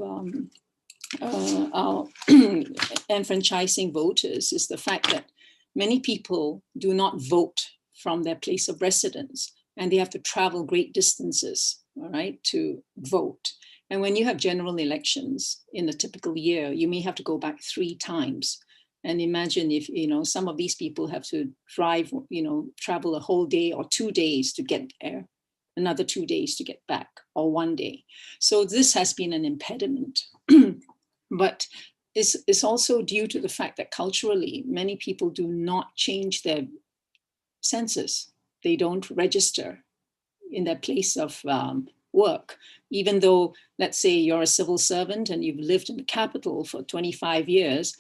our enfranchising voters is the fact that many people do not vote from their place of residence, and they have to travel great distances, all right, to vote. And when you have general elections in a typical year, you may have to go back 3 times. And imagine if, you know, some of these people have to drive, you know, travel a whole day or 2 days to get there, another 2 days to get back, or 1 day. So this has been an impediment. But it's also due to the fact that culturally, many people do not change their census. They don't register in their place of work, even though, let's say you're a civil servant and you've lived in the capital for 25 years,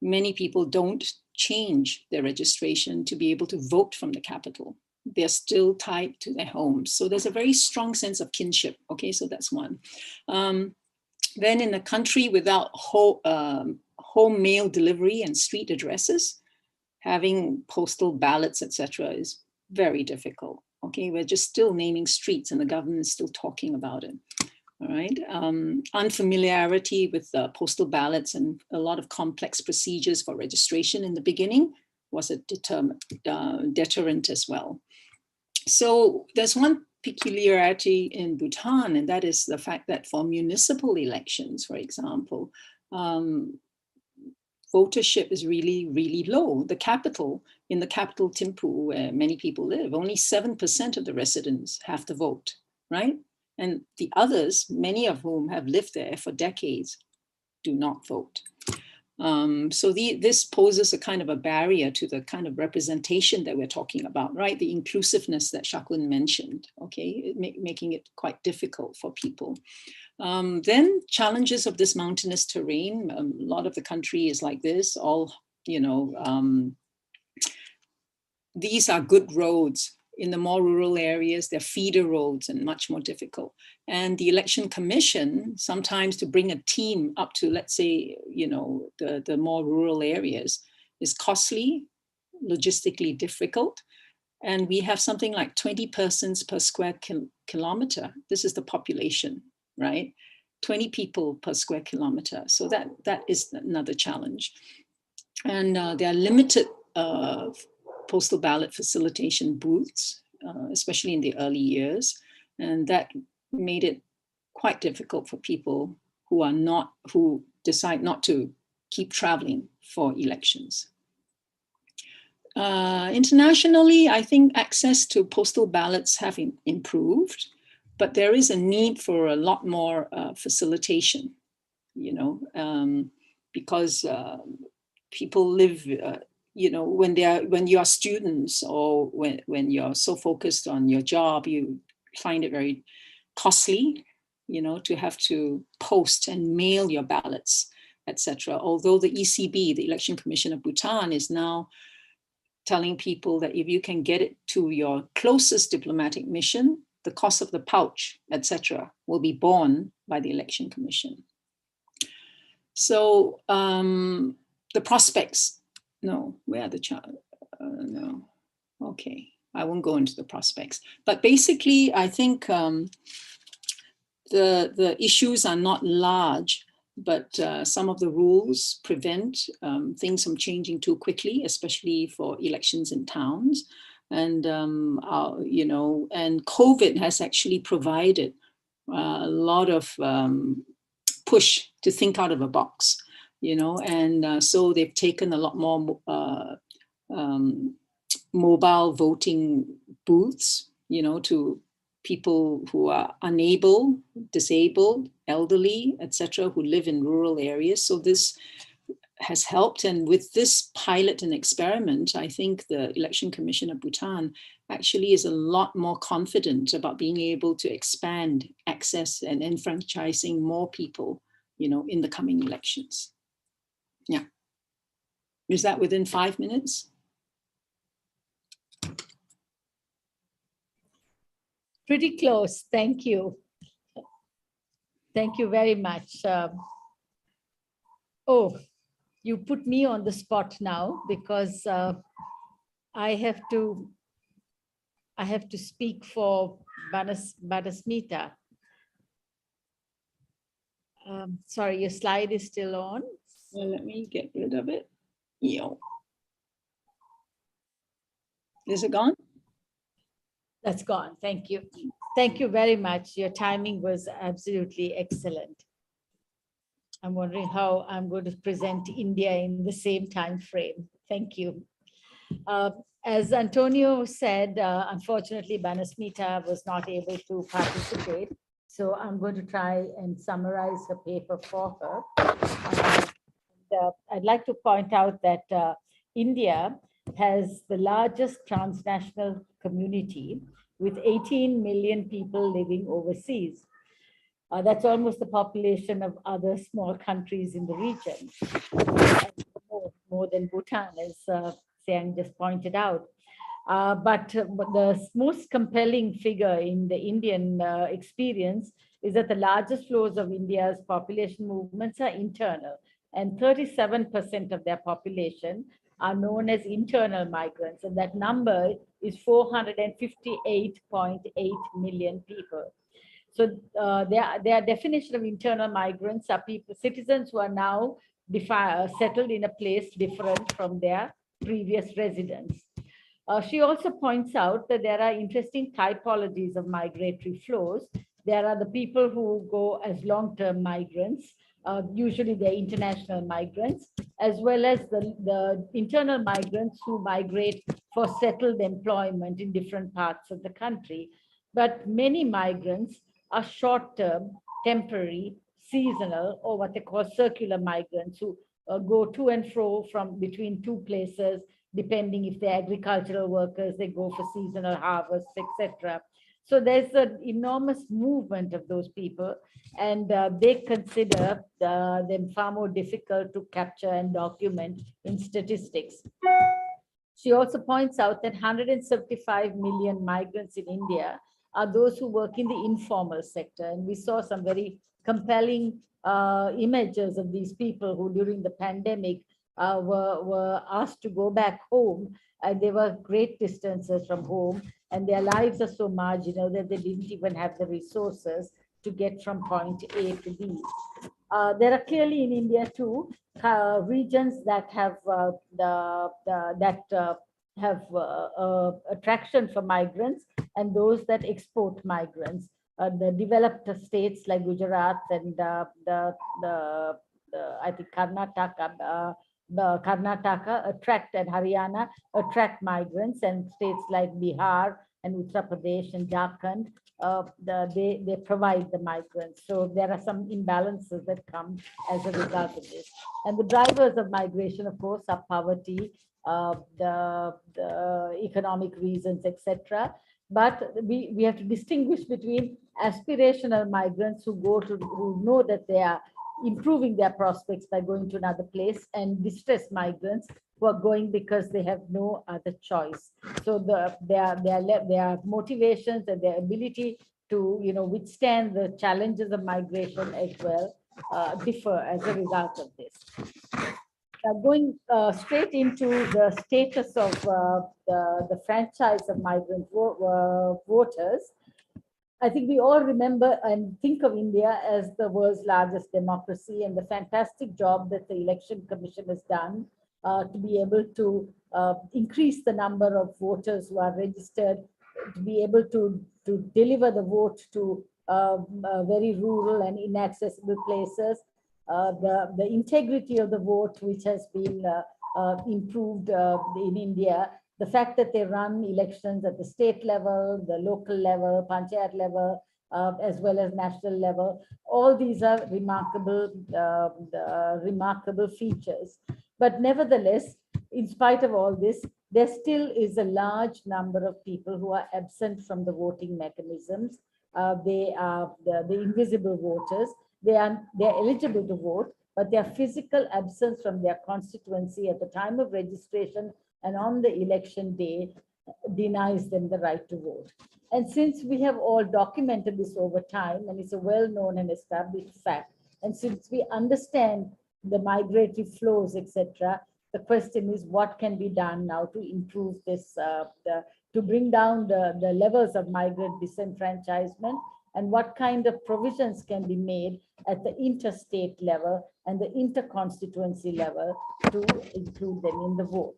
many people don't change their registration to be able to vote from the capital. They're still tied to their homes. So there's a very strong sense of kinship. Okay, so that's one. Then in a country without home mail delivery and street addresses, having postal ballots, etc., is very difficult. Okay, we're just still naming streets and the government is still talking about it. All right, unfamiliarity with postal ballots and a lot of complex procedures for registration in the beginning was a deterrent as well. So there's one peculiarity in Bhutan, and that is the fact that for municipal elections, for example, votership is really, really low. In the capital Thimphu, where many people live, only 7% of the residents have to vote, right? And the others, many of whom have lived there for decades, do not vote. So this poses a kind of a barrier to the kind of representation that we're talking about, right? The inclusiveness that Shakun mentioned, okay, making it quite difficult for people. Then challenges of this mountainous terrain. A lot of the country is like this, all, you know, these are good roads. In the more rural areas, they're feeder roads and much more difficult. And the election commission, sometimes to bring a team up to, let's say, you know, the more rural areas is costly, logistically difficult. And we have something like 20 persons per square kilometer. This is the population, right? 20 people per square kilometer. So that is another challenge. And there are limited postal ballot facilitation booths, especially in the early years. And that made it quite difficult for people who decide not to keep traveling for elections. Internationally, I think access to postal ballots have improved, but there is a need for a lot more facilitation, you know, because people live, you know, when you are students or when you're so focused on your job, you find it very costly, you know, to have to post and mail your ballots, etc. Although the ECB, the Election Commission of Bhutan, is now telling people that if you can get it to your closest diplomatic mission, the cost of the pouch, etc., will be borne by the Election Commission. So the prospects. No, where are the no, okay, I won't go into the prospects. But basically, I think the issues are not large, but some of the rules prevent things from changing too quickly, especially for elections in towns. And, you know, and COVID has actually provided a lot of push to think out of a box. You know, and so they've taken a lot more mobile voting booths, you know, to people who are unable, disabled, elderly, etc., who live in rural areas. So this has helped. And with this pilot and experiment, I think the Election Commission of Bhutan actually is a lot more confident about being able to expand access and enfranchising more people, you know, in the coming elections. Yeah. Is that within 5 minutes? Pretty close. Thank you. Thank you very much. Oh, you put me on the spot now because I have to speak for Banasmita. Sorry, your slide is still on. Well, let me get rid of it. Yo. Is it gone? That's gone. Thank you. Thank you very much. Your timing was absolutely excellent. I'm wondering how I'm going to present India in the same time frame. Thank you. As Antonio said, unfortunately, Banasmita was not able to participate. So I'm going to try and summarize her paper for her. I'd like to point out that India has the largest transnational community with 18 million people living overseas. That's almost the population of other small countries in the region, more than Bhutan, as Siang just pointed out. But the most compelling figure in the Indian experience is that the largest flows of India's population movements are internal, and 37% of their population are known as internal migrants, and that number is 458.8 million people. So their definition of internal migrants are people, citizens who are now settled in a place different from their previous residence. She also points out that there are interesting typologies of migratory flows. There are the people who go as long-term migrants, usually they're international migrants, as well as the internal migrants who migrate for settled employment in different parts of the country. But many migrants are short-term, temporary, seasonal, or what they call circular migrants who go to and fro from between two places, depending if they're agricultural workers, they go for seasonal harvests, etc. So there's an enormous movement of those people, and they consider them far more difficult to capture and document in statistics. She also points out that 175 million migrants in India are those who work in the informal sector. And we saw some very compelling images of these people who during the pandemic were asked to go back home, and they were great distances from home, and their lives are so marginal that they didn't even have the resources to get from point A to B. There are clearly in India too regions that have attraction for migrants and those that export migrants. The developed states like Gujarat and I think Karnataka, attract, and Haryana attract migrants, and states like Bihar and Uttar Pradesh and Jharkhand, they provide the migrants. So there are some imbalances that come as a result of this. And the drivers of migration, of course, are poverty, the economic reasons, etc. But we have to distinguish between aspirational migrants who know that they are improving their prospects by going to another place, and distressed migrants who are going because they have no other choice. So their motivations and their ability to withstand the challenges of migration as well differ as a result of this. Going straight into the status of the franchise of migrant voters, I think we all remember and think of India as the world's largest democracy, and the fantastic job that the Election Commission has done to be able to increase the number of voters who are registered, to be able to deliver the vote to very rural and inaccessible places, the integrity of the vote, which has been improved in India, the fact that they run elections at the state level, the local level, panchayat level, as well as national level. All these are remarkable features. But nevertheless, in spite of all this, there still is a large number of people who are absent from the voting mechanisms. They are the invisible voters. They are eligible to vote, but their physical absence from their constituency at the time of registration and on the election day denies them the right to vote. And since we have all documented this over time, and it's a well-known and established fact, and since we understand the migratory flows, etc., the question is what can be done now to improve this, to bring down the levels of migrant disenfranchisement, and what kind of provisions can be made at the interstate level and the interconstituency level to include them in the vote.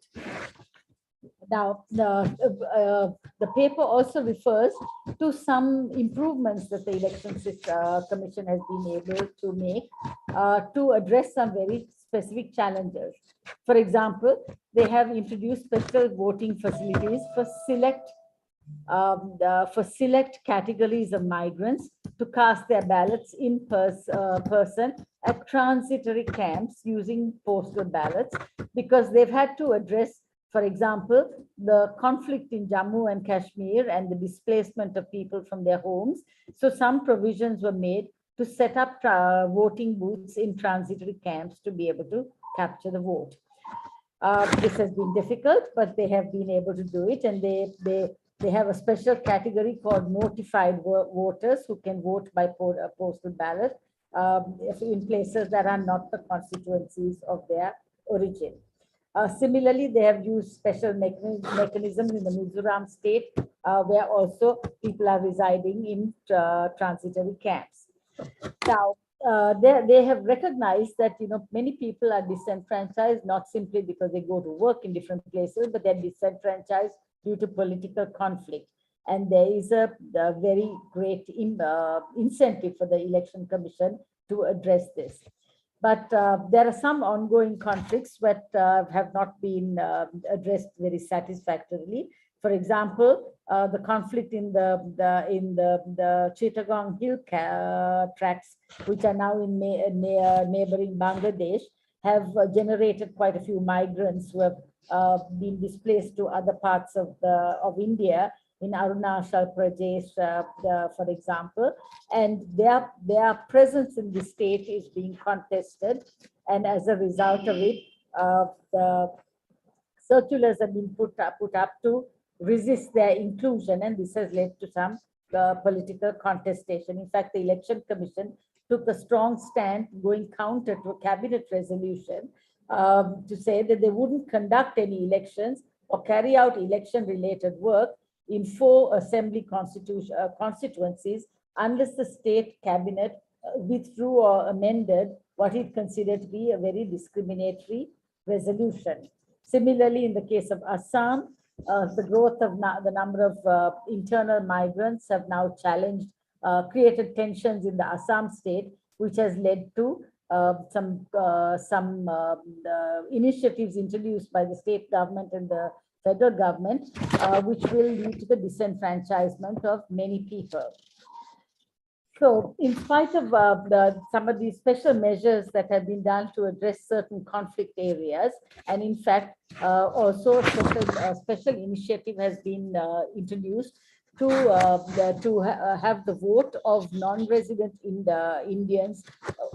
Now, the paper also refers to some improvements that the Election Commission has been able to make to address some very specific challenges. For example, they have introduced special voting facilities for select for select categories of migrants to cast their ballots in person at transitory camps using postal ballots, because they've had to address, for example, the conflict in Jammu and Kashmir and the displacement of people from their homes. So some provisions were made to set up voting booths in transitory camps to be able to capture the vote. This has been difficult, but they have been able to do it, and they have a special category called notified voters who can vote by postal ballot in places that are not the constituencies of their origin. Similarly, they have used special mechanisms in the Mizoram state, where also people are residing in transitory camps. Now, they have recognized that many people are disenfranchised, not simply because they go to work in different places, but they're disenfranchised due to political conflict. And there is a very great incentive for the Election Commission to address this. But there are some ongoing conflicts that have not been addressed very satisfactorily. For example, the conflict in the Chittagong Hill tracts, which are now in neighboring Bangladesh, have generated quite a few migrants who have been displaced to other parts of India, in Arunachal Pradesh, for example, and their presence in the state is being contested, and as a result of it, the circulars have been put up to resist their inclusion, and this has led to some political contestation. In fact, the Election Commission took a strong stand, going counter to a cabinet resolution to say that they wouldn't conduct any elections or carry out election-related work in 4 assembly constituencies unless the state cabinet withdrew or amended what it considered to be a very discriminatory resolution. Similarly, in the case of Assam, the growth of the number of internal migrants have now challenged, created tensions in the Assam state, which has led to some initiatives introduced by the state government and the federal government, which will lead to the disenfranchisement of many people. So in spite of some of these special measures that have been done to address certain conflict areas, and in fact, also a special initiative has been introduced to have the vote of non-resident Indians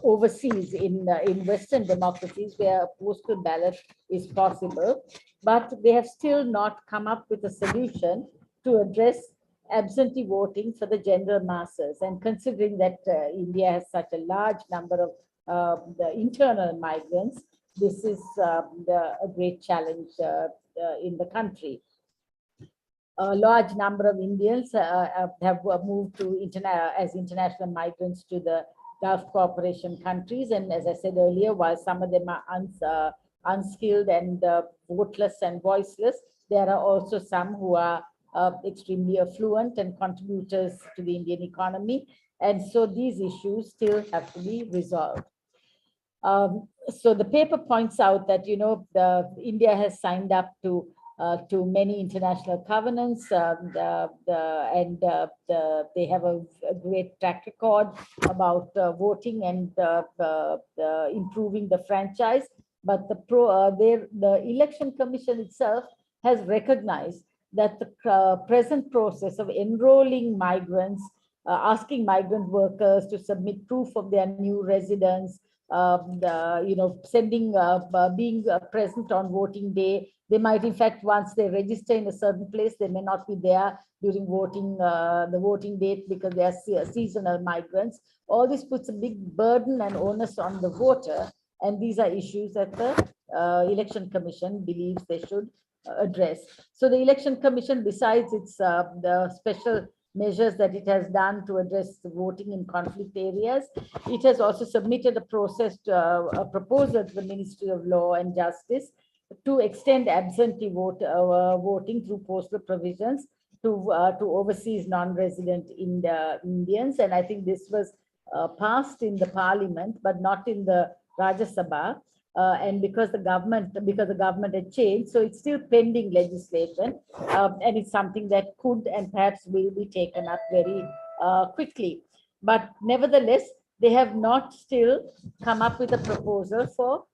overseas in Western democracies where a postal ballot is possible. But they have still not come up with a solution to address absentee voting for the general masses. And considering that India has such a large number of the internal migrants, this is a great challenge in the country. A large number of Indians have moved to as international migrants to the Gulf Cooperation countries. And as I said earlier, while some of them are unskilled and voteless and voiceless, there are also some who are extremely affluent and contributors to the Indian economy. And so these issues still have to be resolved. So the paper points out that, India has signed up to many international covenants, and they have a great track record about voting and improving the franchise. But the Election Commission itself has recognized that the present process of enrolling migrants, asking migrant workers to submit proof of their new residence, sending, being present on voting day. They might, in fact, once they register in a certain place, they may not be there during voting, the voting date, because they are seasonal migrants. All this puts a big burden and onus on the voter, and these are issues that the Election Commission believes they should address. So the Election Commission, besides its the special measures that it has done to address the voting in conflict areas, it has also submitted a proposal to the Ministry of Law and Justice to extend absentee voting through postal provisions to overseas non-resident Indians. And I think this was passed in the Parliament, but not in the Rajya Sabha. and because the government had changed, so it's still pending legislation, and it's something that could and perhaps will be taken up very quickly. But nevertheless, they have not still come up with a proposal for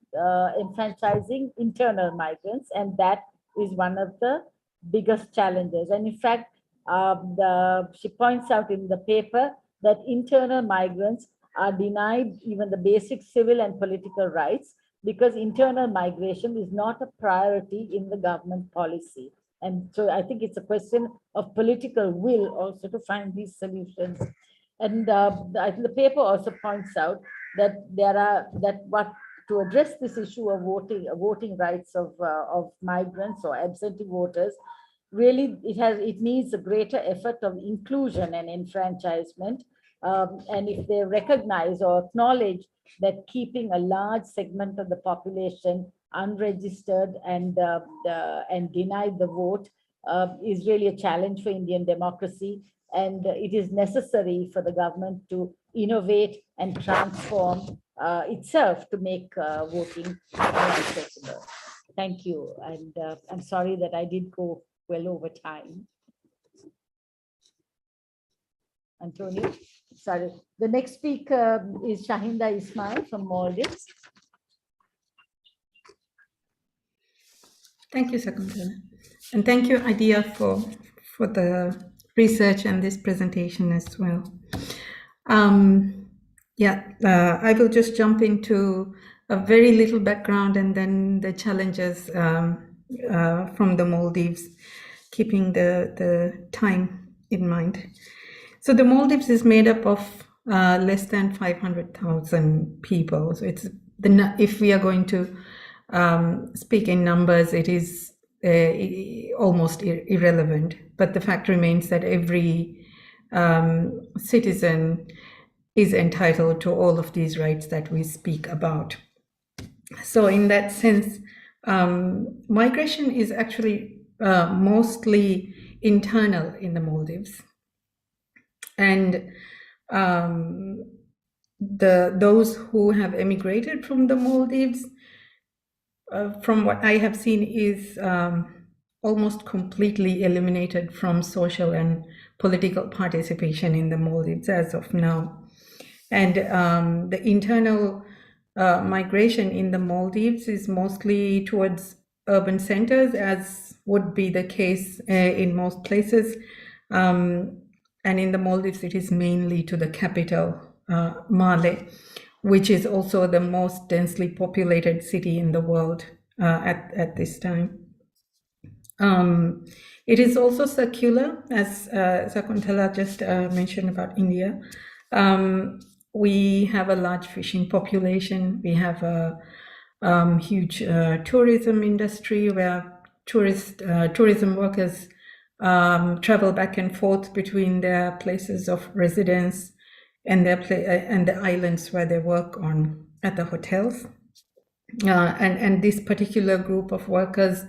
enfranchising internal migrants, and that is one of the biggest challenges. And in fact, she points out in the paper that internal migrants are denied even the basic civil and political rights because internal migration is not a priority in the government policy. And so I think it's a question of political will also to find these solutions. And I think the paper also points out that to address this issue of voting rights of migrants or absentee voters, really it needs a greater effort of inclusion and enfranchisement. And if they recognize or acknowledge that keeping a large segment of the population unregistered and denied the vote is really a challenge for Indian democracy. And it is necessary for the government to innovate and transform itself to make voting accessible. Thank you. And I'm sorry that I did go well over time. Antonio, sorry. The next speaker is Shahinda Ismail from Maldives. Thank you, Sakuntala. And thank you, Idea, for the research and this presentation as well. I will just jump into a very little background and then the challenges from the Maldives, keeping the time in mind. So the Maldives is made up of less than 500,000 people. So it's if we are going to speak in numbers, it is almost irrelevant. But the fact remains that every citizen is entitled to all of these rights that we speak about. So in that sense, migration is actually mostly internal in the Maldives. And those who have emigrated from the Maldives, from what I have seen, is almost completely eliminated from social and political participation in the Maldives as of now. And the internal migration in the Maldives is mostly towards urban centers, as would be the case in most places. And in the Maldives, it is mainly to the capital, Male, which is also the most densely populated city in the world at this time. It is also circular, as Sakuntala just mentioned about India. We have a large fishing population. We have a huge tourism industry where tourism workers travel back and forth between their places of residence and and the islands where they work on at the hotels. And this particular group of workers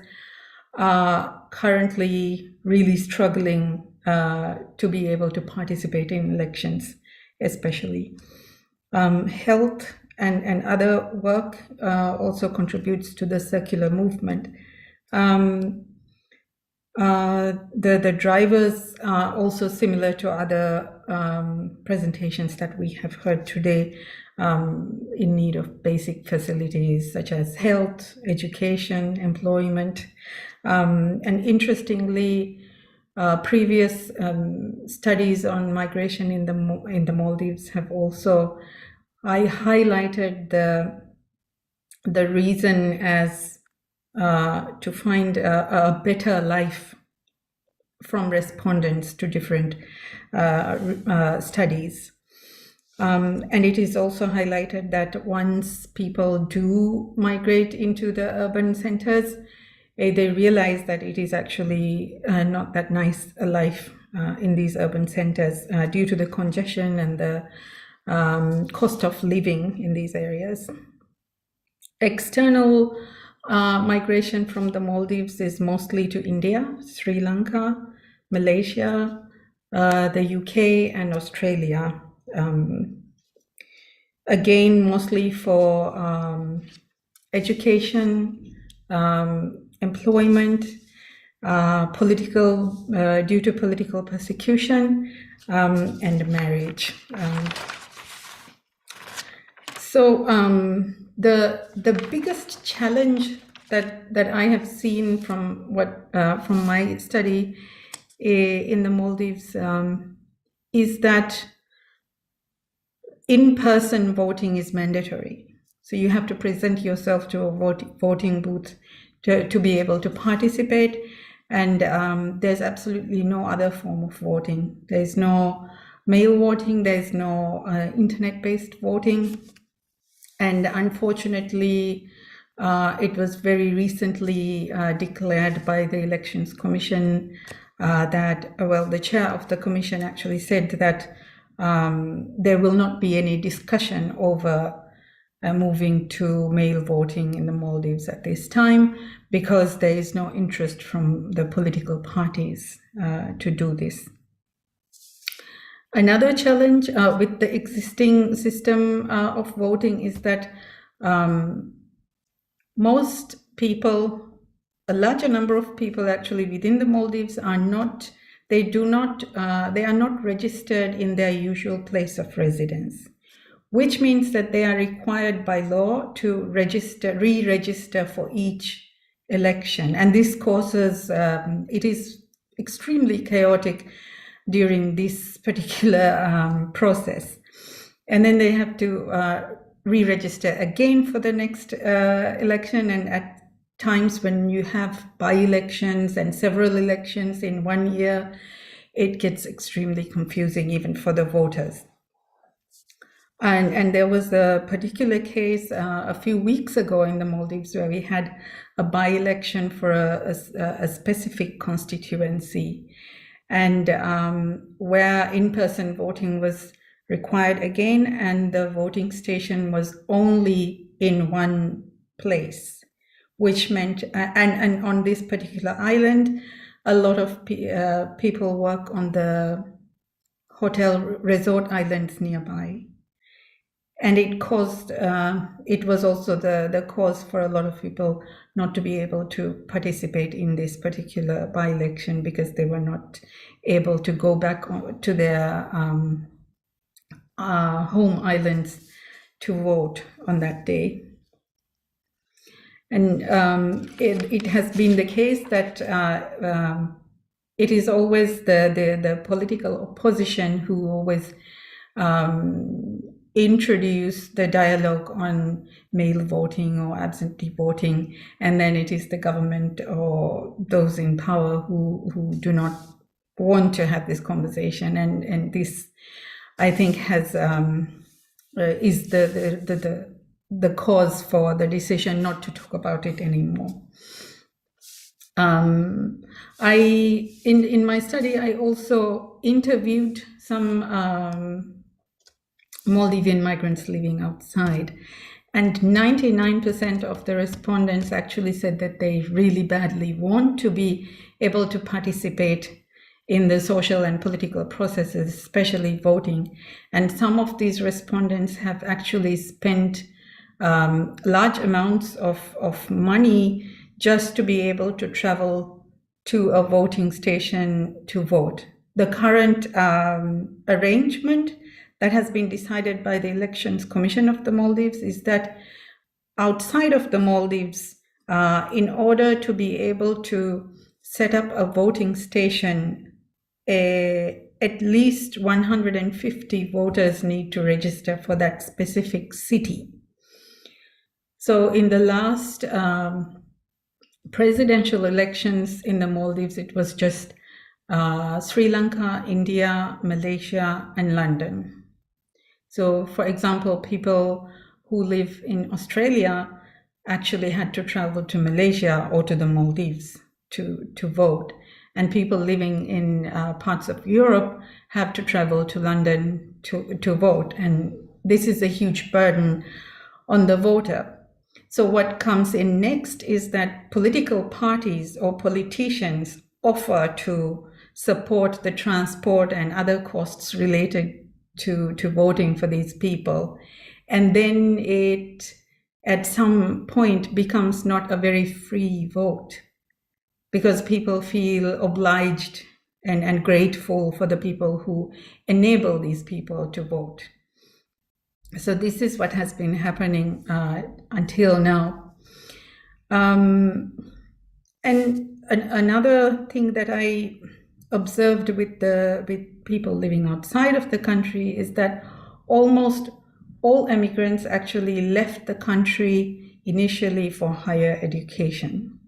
are currently really struggling to be able to participate in elections, especially. Health and other work also contributes to the circular movement. The drivers are also similar to other presentations that we have heard today, in need of basic facilities such as health, education, employment. And interestingly, previous studies on migration in the Maldives have also highlighted the reason as to find a better life from respondents to different studies. And it is also highlighted that once people do migrate into the urban centers, they realize that it is actually not that nice a life in these urban centers due to the congestion and the cost of living in these areas. External migration from the Maldives is mostly to India, Sri Lanka, Malaysia, the UK, and Australia. Again, mostly for education, employment, due to political persecution, and marriage. So the biggest challenge that I have seen from my study in the Maldives is that in-person voting is mandatory. So you have to present yourself to a voting booth to be able to participate. And there's absolutely no other form of voting. There's no mail voting, there's no internet-based voting. And unfortunately, it was very recently declared by the Elections Commission that, well, the chair of the commission actually said that there will not be any discussion over moving to mail voting in the Maldives at this time, because there is no interest from the political parties to do this. Another challenge with the existing system of voting is that most people, a larger number of people actually within the Maldives are not registered in their usual place of residence, which means that they are required by law to re-register for each election. And this causes, it is extremely chaotic during this particular process. And then they have to re-register again for the next election. And at times when you have by-elections and several elections in 1 year, it gets extremely confusing even for the voters. And there was a particular case a few weeks ago in the Maldives where we had a by-election for a specific constituency, and where in-person voting was required again, and the voting station was only in one place, which meant, and on this particular island, a lot of people work on the hotel resort islands nearby. And it caused, it was also the cause for a lot of people not to be able to participate in this particular by-election, because they were not able to go back to their home islands to vote on that day. And it has been the case that it is always the political opposition who always introduce the dialogue on mail voting or absentee voting, and then it is the government or those in power who do not want to have this conversation, and this, I think, has is the cause for the decision not to talk about it anymore. In my study, I also interviewed some Maldivian migrants living outside, and 99% of the respondents actually said that they really badly want to be able to participate in the social and political processes, especially voting. And some of these respondents have actually spent large amounts of money just to be able to travel to a voting station to vote. The current arrangement that has been decided by the Elections Commission of the Maldives is that outside of the Maldives, in order to be able to set up a voting station, at least 150 voters need to register for that specific city. So in the last presidential elections in the Maldives, it was just Sri Lanka, India, Malaysia, and London. So, for example, people who live in Australia actually had to travel to Malaysia or to the Maldives to vote. And people living in parts of Europe have to travel to London to vote. And this is a huge burden on the voter. So what comes in next is that political parties or politicians offer to support the transport and other costs related to voting for these people. And then it at some point becomes not a very free vote, because people feel obliged and grateful for the people who enable these people to vote. So this is what has been happening until now. And another thing that I observed with people living outside of the country is that almost all immigrants actually left the country initially for higher education,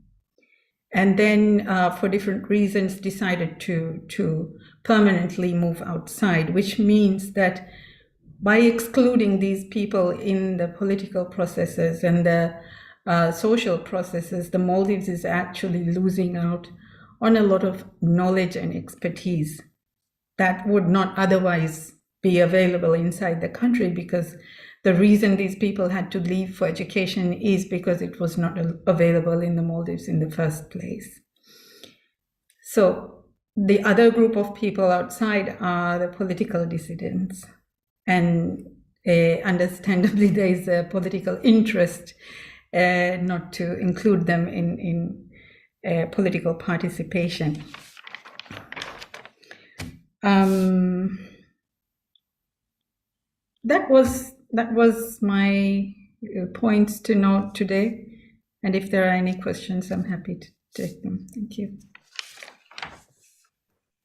and then for different reasons decided to permanently move outside, which means that by excluding these people in the political processes and the social processes, the Maldives is actually losing out on a lot of knowledge and expertise that would not otherwise be available inside the country, because the reason these people had to leave for education is because it was not available in the Maldives in the first place. So the other group of people outside are the political dissidents. And understandably, there is a political interest not to include them in political participation. That was my points to note today. And if there are any questions, I'm happy to take them. Thank you.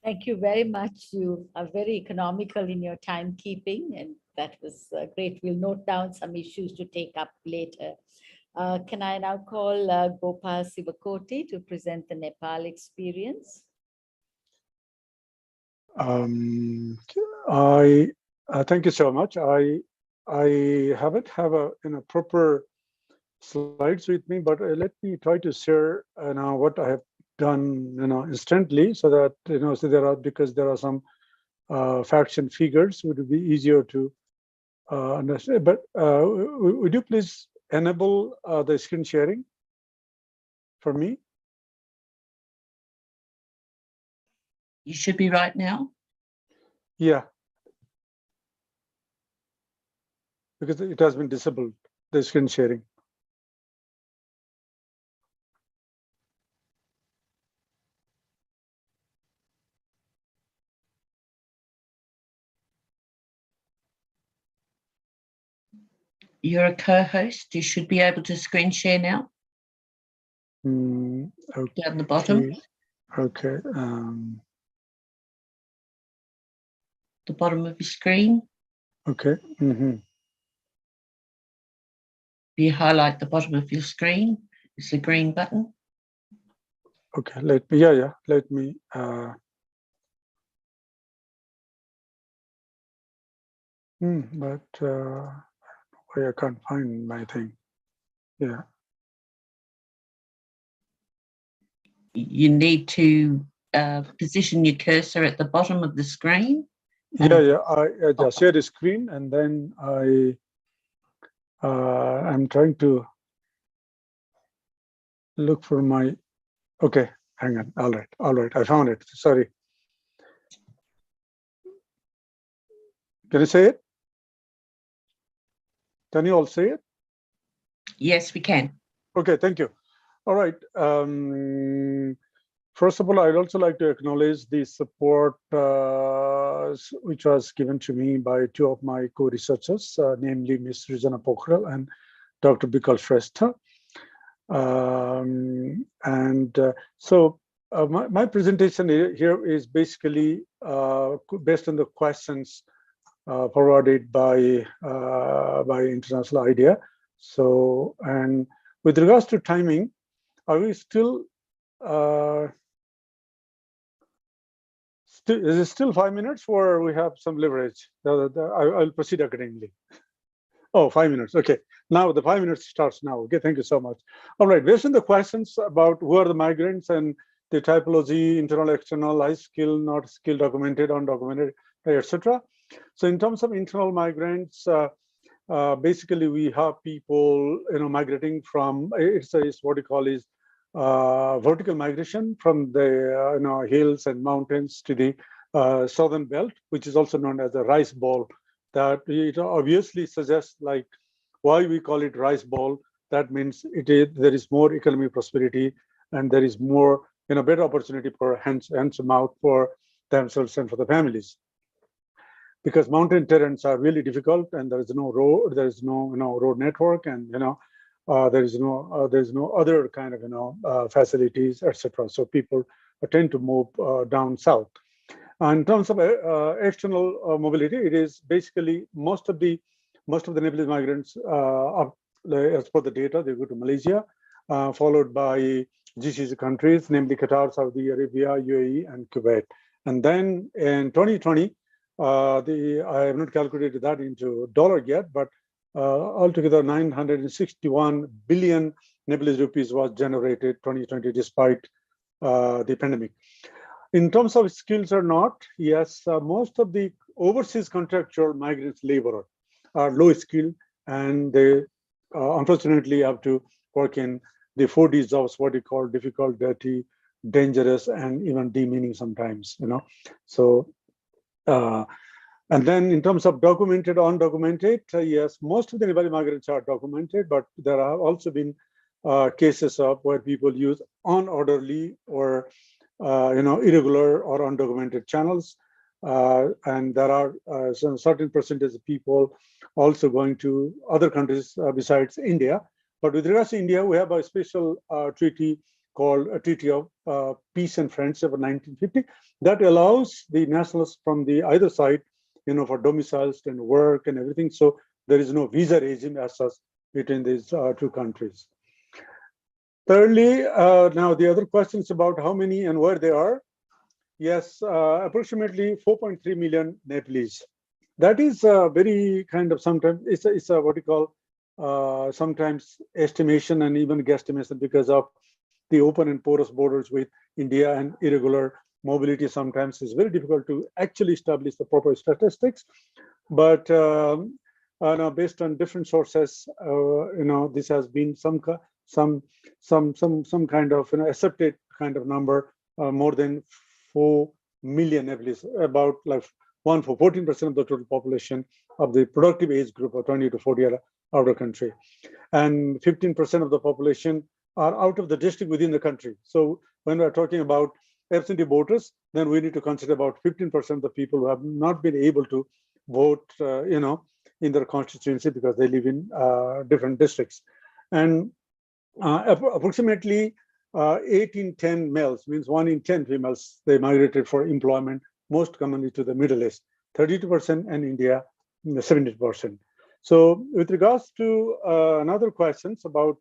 Thank you very much. You are very economical in your timekeeping, and that was great. We'll note down some issues to take up later. Can I now call Gopal Sivakoti to present the Nepal experience? Thank you so much. I haven't have a proper slides with me, but let me try to share now what I have done instantly, so that so because there are some facts and figures, would be easier to understand. But would you please enable the screen sharing for me? You should be right now. Yeah, because it has been disabled, the screen sharing. You're a co-host. You should be able to screen share now. Okay. Down the bottom. Okay. The bottom of your screen. Okay. If you highlight the bottom of your screen, it's a green button. Okay. Let me. Yeah. Let me. But I can't find my thing. Yeah. You need to position your cursor at the bottom of the screen. Yeah. I just share the screen, and then I'm trying to look for my. Okay, hang on. All right. I found it. Sorry. Can you say it? Can you all see it? Yes, we can. Okay, thank you. All right. First of all, I'd also like to acknowledge the support which was given to me by two of my co-researchers, namely Ms. Rizana Pokhral and Dr. Bikal Shrestha. So my presentation here is basically based on the questions forwarded by International IDEA. So, and with regards to timing, are we still is it still 5 minutes, or we have some leverage? I'll proceed accordingly. Oh, 5 minutes. Okay. Now the 5 minutes starts now. Okay. Thank you so much. All right. Based on the questions about who are the migrants and the typology, internal, external, high skill, not skill, documented, undocumented, etc. So in terms of internal migrants, basically we have people, migrating from, it's what you call is vertical migration from the hills and mountains to the southern belt, which is also known as the rice bowl. That it obviously suggests like why we call it rice bowl. That means there is more economic prosperity, and there is more, better opportunity for hands to mouth for themselves and for the families. Because mountain terrains are really difficult, and there is no road, there is no road network, and there is no other kind of facilities, etc. So people tend to move down south. In terms of external mobility, it is basically most of the Nepalese migrants, as per the data, they go to Malaysia, followed by GCC countries, namely Qatar, Saudi Arabia, UAE, and Kuwait. And then in 2020, I have not calculated that into dollar yet, but altogether 961 billion Nepalese rupees was generated 2020 despite the pandemic. In terms of skills or not, yes, most of the overseas contractual migrants laborer are low skilled, and they unfortunately have to work in the 4D jobs, what we call difficult, dirty, dangerous, and even demeaning sometimes, So, and then in terms of documented, undocumented, yes, most of the Nepali migrants are documented, but there have also been cases of where people use unorderly or irregular or undocumented channels, and there are some certain percentage of people also going to other countries besides India. But with regards to India, we have a special treaty called a Treaty of Peace and Friendship of 1950 that allows the nationals from the either side, for domiciles and work and everything. So there is no visa regime as such between these two countries. Thirdly, now the other questions about how many and where they are. Yes, approximately 4.3 million Nepalese. That is very kind of sometimes it's a what you call sometimes estimation and even guesstimation because of the open and porous borders with India and irregular mobility. Sometimes it's very difficult to actually establish the proper statistics. But now based on different sources, this has been some kind of accepted kind of number, more than 4 million Nepalese, about like 14% of the total population of the productive age group of 20 to 40 are out of country, and 15% of the population are out of the district within the country. So when we're talking about absentee voters, then we need to consider about 15% of the people who have not been able to vote, in their constituency because they live in different districts. And approximately 8 in 10 males, means 1 in 10 females, they migrated for employment, most commonly to the Middle East, 32%, and India, 70%. So with regards to another questions about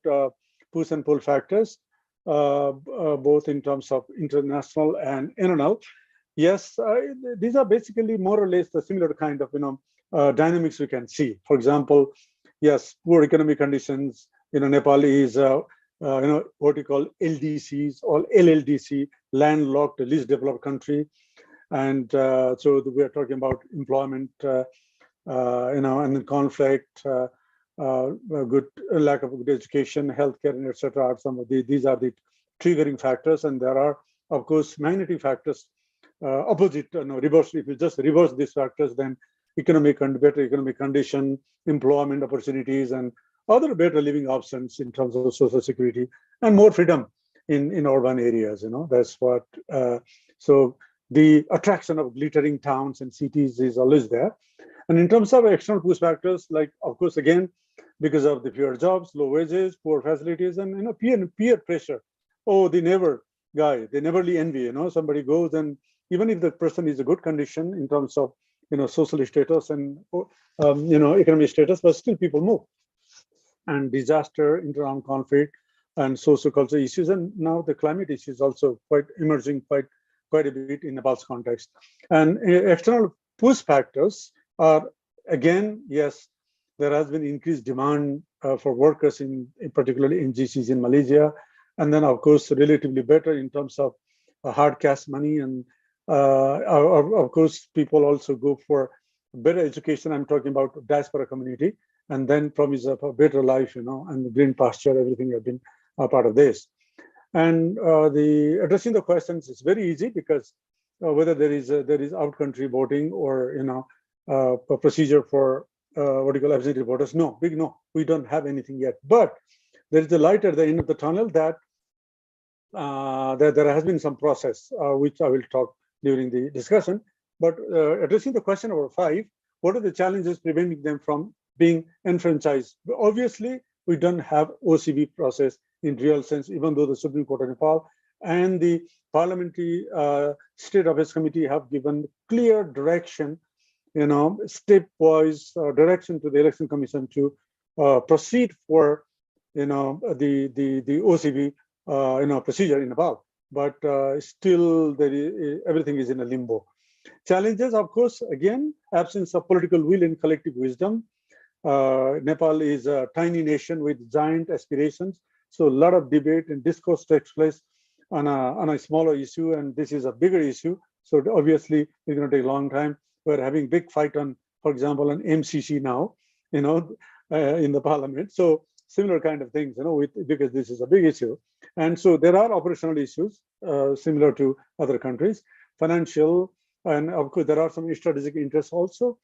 push and pull factors, both in terms of international and internal, yes, these are basically more or less the similar kind of dynamics we can see. For example, yes, poor economic conditions. Nepal is what we call LDCs or LLDC, landlocked, least developed country, and so we are talking about employment, and then conflict, good lack of good education, healthcare, and etc. Are some of these are the triggering factors, and there are of course magnetic factors opposite, reverse. If you just reverse these factors, then better economic condition, employment opportunities, and other better living options in terms of social security and more freedom in urban areas. That's what. So the attraction of glittering towns and cities is always there. And in terms of external push factors, like of course again, because of the fewer jobs, low wages, poor facilities, and peer pressure. Oh, the neighbor guy, the neighborly envy. Somebody goes, and even if the person is a good condition in terms of social status and economic status, but still people move. And disaster, internal conflict, and socio-cultural issues, and now the climate issues also quite emerging quite a bit in Nepal's context. And external push factors are, again, yes, there has been increased demand for workers particularly in GCC in Malaysia, and then of course relatively better in terms of hard cash money, and of course people also go for better education. I'm talking about diaspora community, and then promise of a better life, and green pasture, everything have been a part of this. And the addressing the questions is very easy because whether there is out-country voting or a procedure for absentee voters. No, big no, we don't have anything yet. But there is a light at the end of the tunnel that there has been some process, which I will talk during the discussion. But addressing the question number 5, what are the challenges preventing them from being enfranchised? Obviously, we don't have OCB process in real sense, even though the Supreme Court of Nepal and the Parliamentary State Affairs Committee have given clear direction, stepwise direction to the Election Commission to proceed for, the OCB, procedure in Nepal. But still, everything is in a limbo. Challenges, of course, again, absence of political will and collective wisdom. Nepal is a tiny nation with giant aspirations, so a lot of debate and discourse takes place on a smaller issue, and this is a bigger issue. So obviously, it's going to take a long time. We're having big fight on, for example, on MCC now, in the parliament. So similar kind of things, because this is a big issue. And so there are operational issues similar to other countries, financial, and of course there are some strategic interests also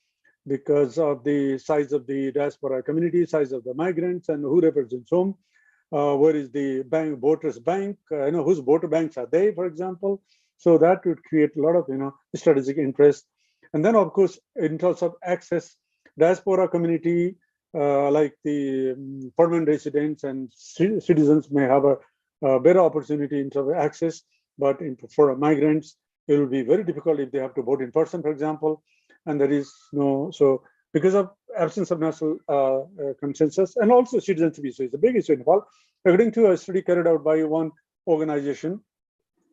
because of the size of the diaspora community, size of the migrants, and who represents whom. Where is the voters' bank? Whose voter banks are they, for example? So that would create a lot of strategic interest. And then, of course, in terms of access, diaspora community, like the permanent residents and citizens may have a better opportunity in terms of access, but for migrants, it will be very difficult if they have to vote in person, for example. And there is so because of absence of national consensus and also citizenship issue is a big issue in Nepal. According to a study carried out by one organization,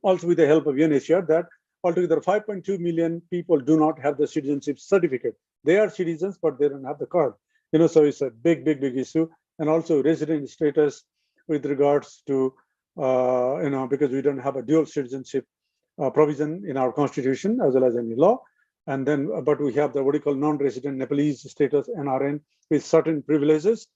also with the help of UNHCR, that altogether 5.2 million people do not have the citizenship certificate. They are citizens, but they don't have the card. So it's a big issue. And also resident status with regards to, because we don't have a dual citizenship provision in our constitution as well as any law. And then, but we have the what we call non-resident Nepalese status, NRN, with certain privileges.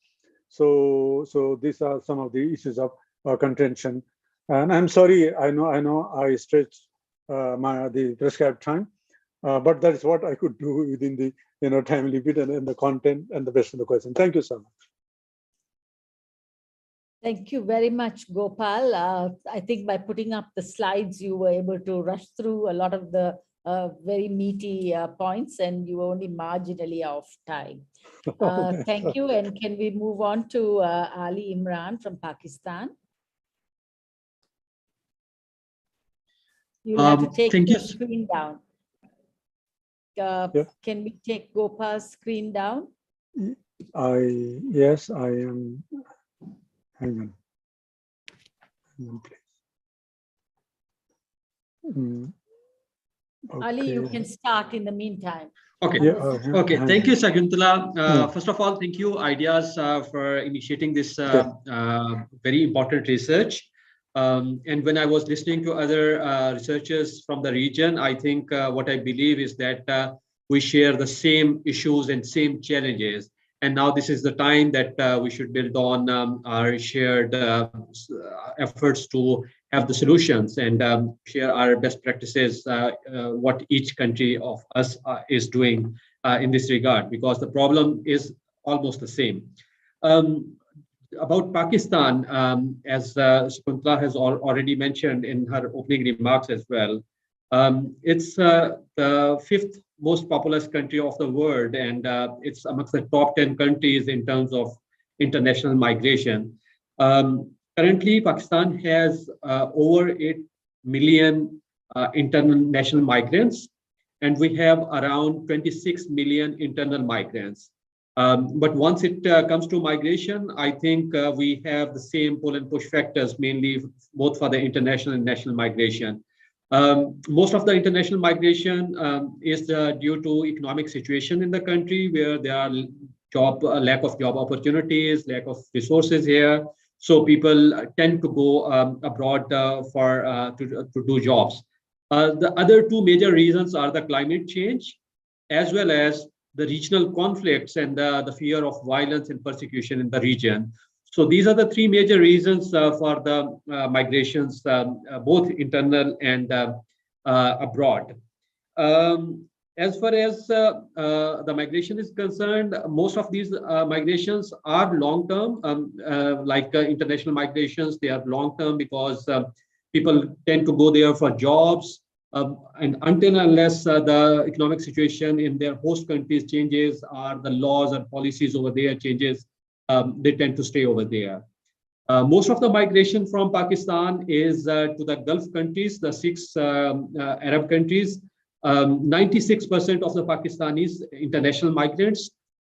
So these are some of the issues of contention. And I'm sorry, I know I stretched the prescribed time, but that is what I could do within the time limit and the content and the best of the question. Thank you so much. Thank you very much, Gopal. I think by putting up the slides, you were able to rush through a lot of the very meaty points, and you were only marginally off time. Thank you. And can we move on to Ali Imran from Pakistan? You'll have to take your screen down. Can we take Gopal's screen down? Yes, I am. Hang on, please. Okay. Ali, you can start in the meantime. Okay. Okay. Thank you, Sakuntala. First of all, thank you, Ideas, for initiating this very important research. And when I was listening to other researchers from the region, I think what I believe is that we share the same issues and same challenges. And now this is the time that we should build on our shared efforts to have the solutions and share our best practices, what each country of us is doing in this regard, because the problem is almost the same. About Pakistan, as Sakuntala has already mentioned in her opening remarks as well, it's the 5th most populous country of the world, and it's amongst the top 10 countries in terms of international migration. Currently, Pakistan has over 8 million international migrants, and we have around 26 million internal migrants. But once it comes to migration, I think we have the same pull and push factors, mainly both for the international and national migration. Most of the international migration is due to economic situation in the country, where there are lack of job opportunities, lack of resources here. So people tend to go abroad to do jobs. The other two major reasons are the climate change, as well as the regional conflicts and the fear of violence and persecution in the region. So these are the three major reasons for the migrations, both internal and abroad. as far as the migration is concerned, most of these migrations are long-term, like international migrations. They are long-term because people tend to go there for jobs, and until unless the economic situation in their host countries changes or the laws and policies over there changes, they tend to stay over there. Most of the migration from Pakistan is to the Gulf countries, the 6 Arab countries. 96% of the Pakistanis, international migrants,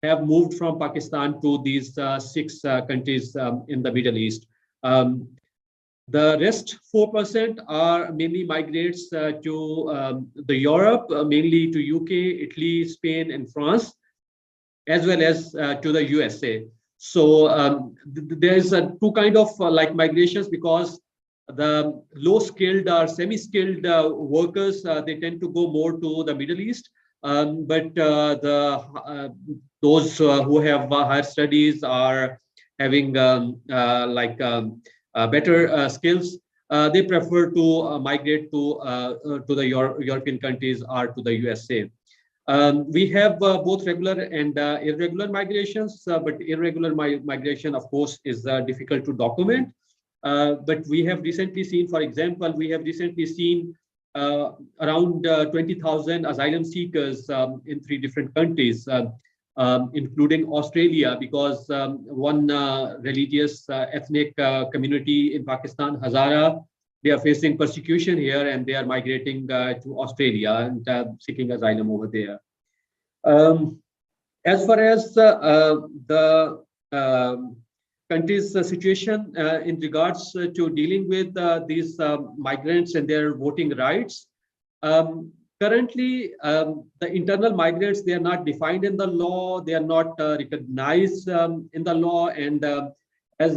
have moved from Pakistan to these 6 countries in the Middle East. The rest 4% are mainly migrants to the Europe, mainly to UK, Italy, Spain, and France, as well as to the USA. So there's 2 kind of like migrations, because the low-skilled or semi-skilled workers, they tend to go more to the Middle East. But those who have higher studies are having better skills, they prefer to migrate to the European countries or to the USA. We have both regular and irregular migrations, but irregular migration, of course, is difficult to document. But we have recently seen, for example, around 20,000 asylum seekers in 3 different countries, including Australia, because one religious ethnic community in Pakistan, Hazara, they are facing persecution here, and they are migrating to Australia and seeking asylum over there. As far as the country's situation in regards to dealing with these migrants and their voting rights, currently, the internal migrants, they are not defined in the law, they are not recognized in the law, and as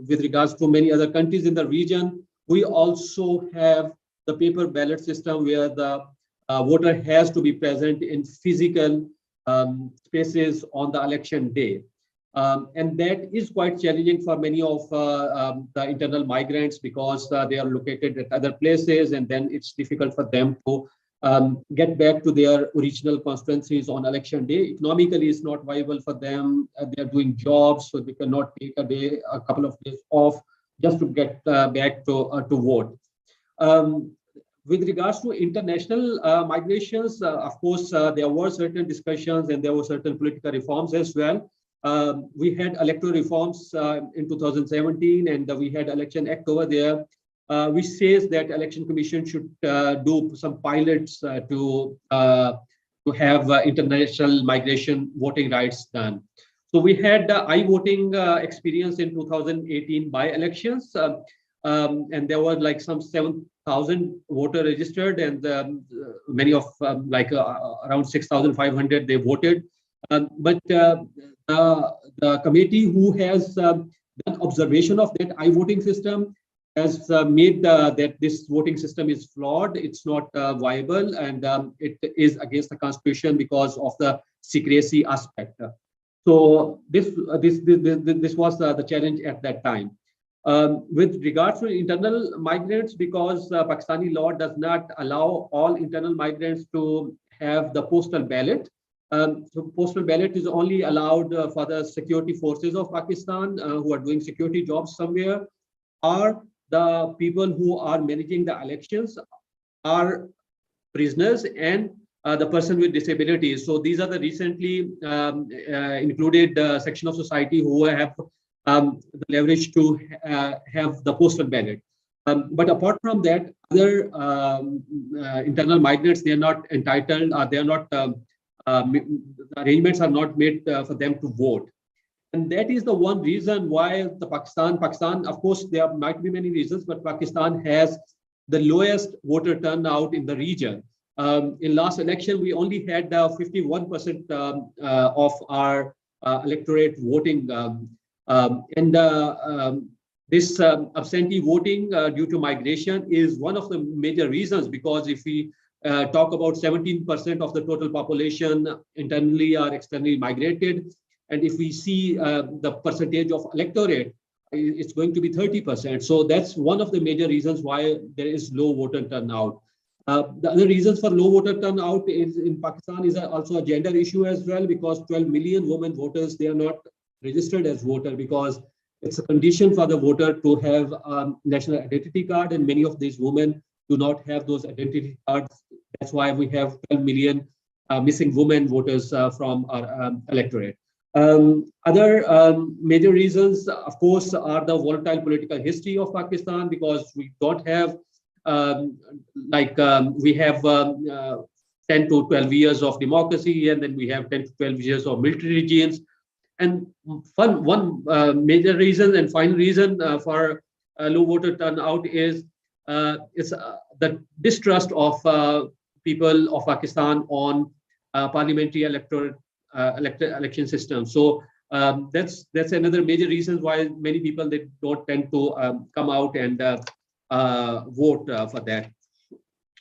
with regards to many other countries in the region, we also have the paper ballot system where the voter has to be present in physical spaces on the election day. And that is quite challenging for many of the internal migrants, because they are located at other places, and then it's difficult for them to get back to their original constituencies on election day. Economically, it's not viable for them. They are doing jobs, so they cannot take a couple of days off just to get back to vote. With regards to international migrations, of course, there were certain discussions and there were certain political reforms as well. We had electoral reforms in 2017, and we had Election Act over there, which says that Election Commission should do some pilots to have international migration voting rights done. So we had I-voting experience in 2018 by-elections, and there were like some 7,000 voters registered, and many of around 6,500 they voted. But the committee who has done observation of that I-voting system has made that this voting system is flawed. It's not viable, and it is against the constitution because of the secrecy aspect. So this was the challenge at that time. With regards to internal migrants, because Pakistani law does not allow all internal migrants to have the postal ballot. So postal ballot is only allowed for the security forces of Pakistan who are doing security jobs somewhere, or the people who are managing the elections are prisoners and the person with disabilities. So these are the recently included section of society who have the leverage to have the postal ballot. But apart from that, other internal migrants, they are not entitled, they are not, arrangements are not made for them to vote. And that is the one reason why the Pakistan, of course, there might be many reasons, but Pakistan has the lowest voter turnout in the region. In last election, we only had 51% of our electorate voting. This absentee voting due to migration is one of the major reasons, because if we talk about 17% of the total population internally or externally migrated, and if we see the percentage of electorate, it's going to be 30%. So that's one of the major reasons why there is low voter turnout. The other reasons for low voter turnout is in Pakistan is also a gender issue as well, because 12 million women voters, they are not registered as voter because it's a condition for the voter to have a national identity card, and many of these women do not have those identity cards. That's why we have 12 million missing women voters from our electorate. Other major reasons, of course, are the volatile political history of Pakistan, because we don't have we have 10 to 12 years of democracy, and then we have 10 to 12 years of military regimes. And one major reason and final reason for low voter turnout is the distrust of people of Pakistan on parliamentary election system. So that's another major reason why many people, they don't tend to come out and vote for that.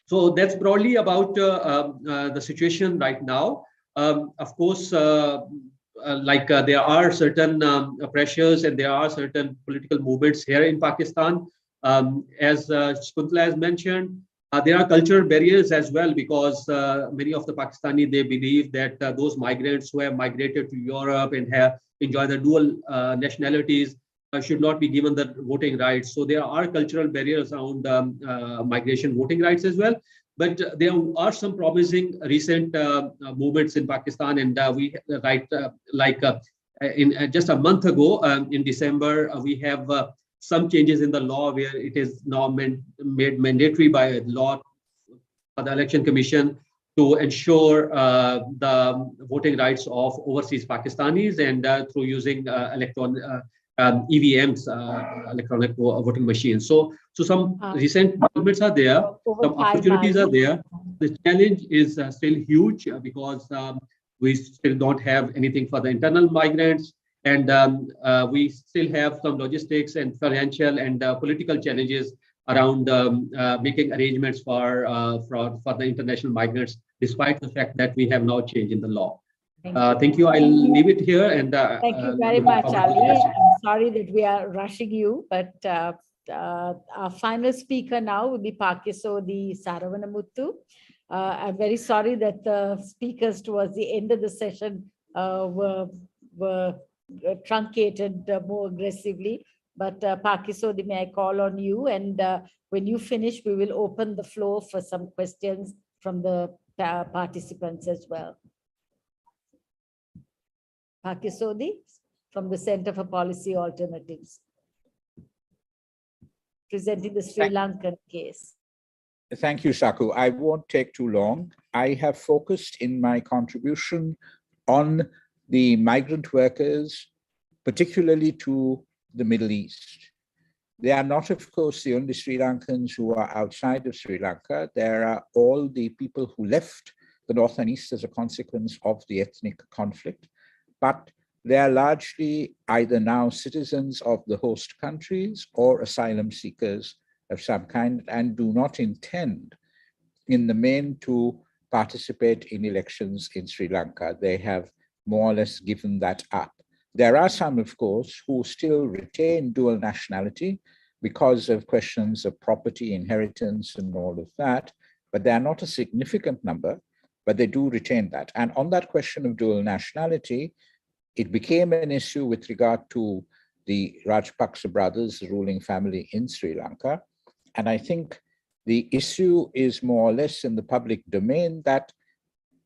So that's broadly about the situation right now. Of course, there are certain pressures and there are certain political movements here in Pakistan. As Shakuntala has mentioned, there are cultural barriers as well, because many of the Pakistani, they believe that those migrants who have migrated to Europe and have enjoyed the dual nationalities should not be given the voting rights. So there are cultural barriers around migration voting rights as well. But there are some promising recent movements in Pakistan, and in just a month ago, in December, we have some changes in the law where it is now made mandatory by law for the Election Commission to ensure the voting rights of overseas Pakistanis, and through using EVMs, electronic voting machines. So some recent developments are there, some opportunities are there. The challenge is still huge because we still don't have anything for the internal migrants, and we still have some logistics and financial and political challenges around making arrangements for the international migrants, despite the fact that we have no change in the law. Thank you. I'll leave it here. And thank you very much, Ali. I'm sorry that we are rushing you, but our final speaker now will be Pakisodi Saravanamuttu. I'm very sorry that the speakers towards the end of the session were truncated more aggressively. But Pakisodi, may I call on you? And when you finish, we will open the floor for some questions from the participants as well. Pakisodi from the Center for Policy Alternatives, presenting the Sri Lankan case. Thank you, Saku. I won't take too long. I have focused in my contribution on the migrant workers, particularly to the Middle East. They are not, of course, the only Sri Lankans who are outside of Sri Lanka. There are all the people who left the North and East as a consequence of the ethnic conflict, but they are largely either now citizens of the host countries or asylum seekers of some kind, and do not intend in the main to participate in elections in Sri Lanka. They have more or less given that up. There are some, of course, who still retain dual nationality because of questions of property, inheritance, and all of that, but they are not a significant number, but they do retain that. And on that question of dual nationality, it became an issue with regard to the Rajapaksa brothers, the ruling family in Sri Lanka. And I think the issue is more or less in the public domain that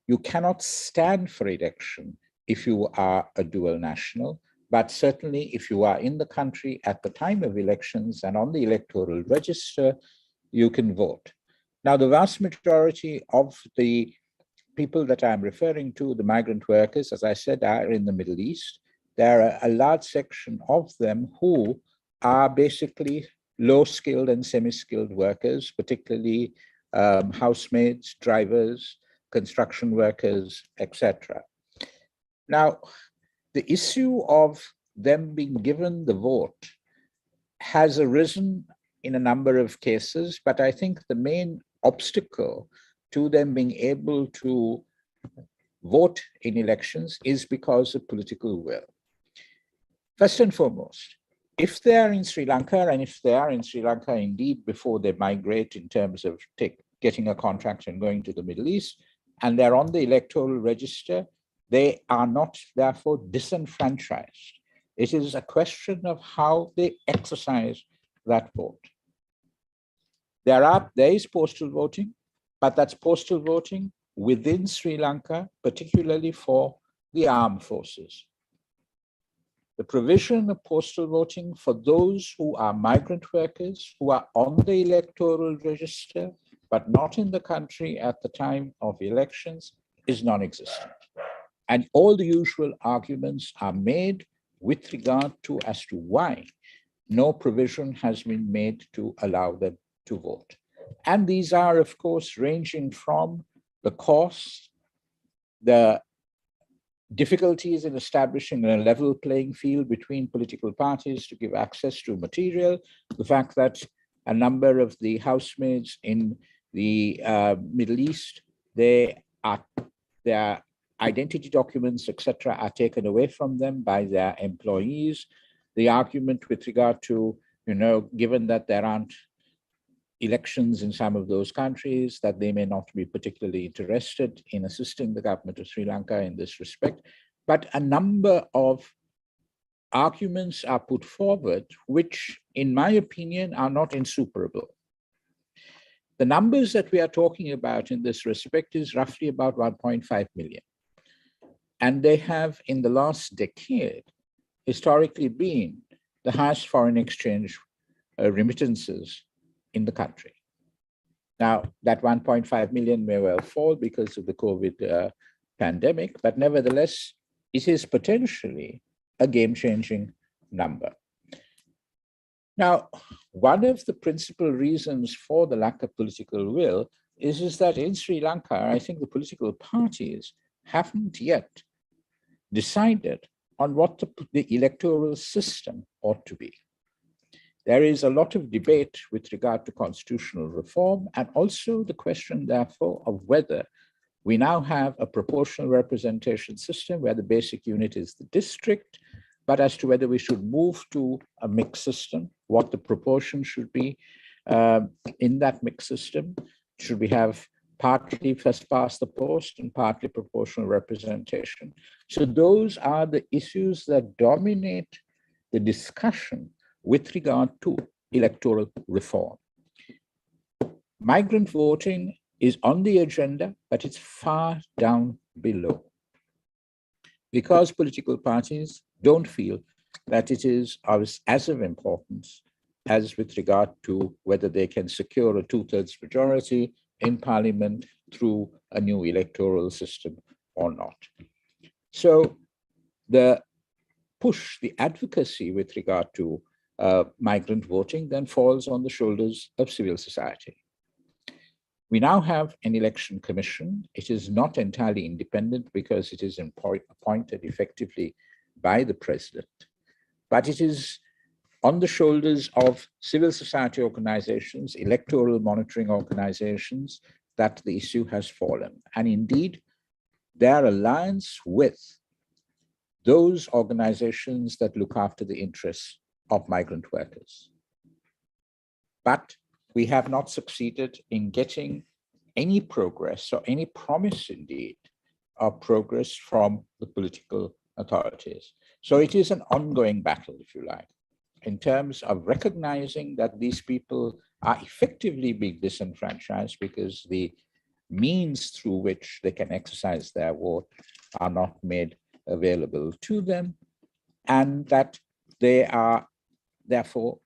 you cannot stand for election if you are a dual national, but certainly if you are in the country at the time of elections and on the electoral register, you can vote. Now, the vast majority of the people that I'm referring to, the migrant workers, as I said, are in the Middle East. There are a large section of them who are basically low-skilled and semi-skilled workers, particularly housemaids, drivers, construction workers, etc. Now, the issue of them being given the vote has arisen in a number of cases, but I think the main obstacle to them being able to vote in elections is because of political will. First and foremost, if they are in Sri Lanka, and if they are in Sri Lanka indeed before they migrate in terms of getting a contract and going to the Middle East, and they're on the electoral register, they are not therefore disenfranchised. It is a question of how they exercise that vote. There is postal voting, but that's postal voting within Sri Lanka, particularly for the armed forces. The provision of postal voting for those who are migrant workers, who are on the electoral register, but not in the country at the time of elections, is non-existent. And all the usual arguments are made with regard to as to why no provision has been made to allow them to vote. And these are, of course, ranging from the cost, the difficulties in establishing a level playing field between political parties to give access to material, the fact that a number of the housemaids in the Middle East, their identity documents, etc., are taken away from them by their employees. The argument with regard to, given that there aren't elections in some of those countries, that they may not be particularly interested in assisting the government of Sri Lanka in this respect. But a number of arguments are put forward, which, in my opinion, are not insuperable. The numbers that we are talking about in this respect is roughly about 1.5 million. And they have, in the last decade, historically been the highest foreign exchange remittances in the country. Now, that 1.5 million may well fall because of the COVID pandemic, but nevertheless, it is potentially a game-changing number. Now, one of the principal reasons for the lack of political will is that in Sri Lanka, I think the political parties haven't yet decided on what the electoral system ought to be. There is a lot of debate with regard to constitutional reform, and also the question, therefore, of whether we now have a proportional representation system where the basic unit is the district, but as to whether we should move to a mixed system, what the proportion should be in that mixed system. Should we have partly first past the post and partly proportional representation? So those are the issues that dominate the discussion with regard to electoral reform. Migrant voting is on the agenda, but it's far down below, because political parties don't feel that it is as of importance as with regard to whether they can secure a 2/3 majority in parliament through a new electoral system or not. So the push, the advocacy with regard to migrant voting then falls on the shoulders of civil society. We now have an election commission. It is not entirely independent because it is appointed effectively by the president, but it is on the shoulders of civil society organizations, electoral monitoring organizations, that the issue has fallen. And indeed, their alliance with those organizations that look after the interests of migrant workers. But we have not succeeded in getting any progress or any promise, indeed, of progress from the political authorities. So it is an ongoing battle, if you like, in terms of recognizing that these people are effectively being disenfranchised because the means through which they can exercise their vote are not made available to them, and that they are therefore,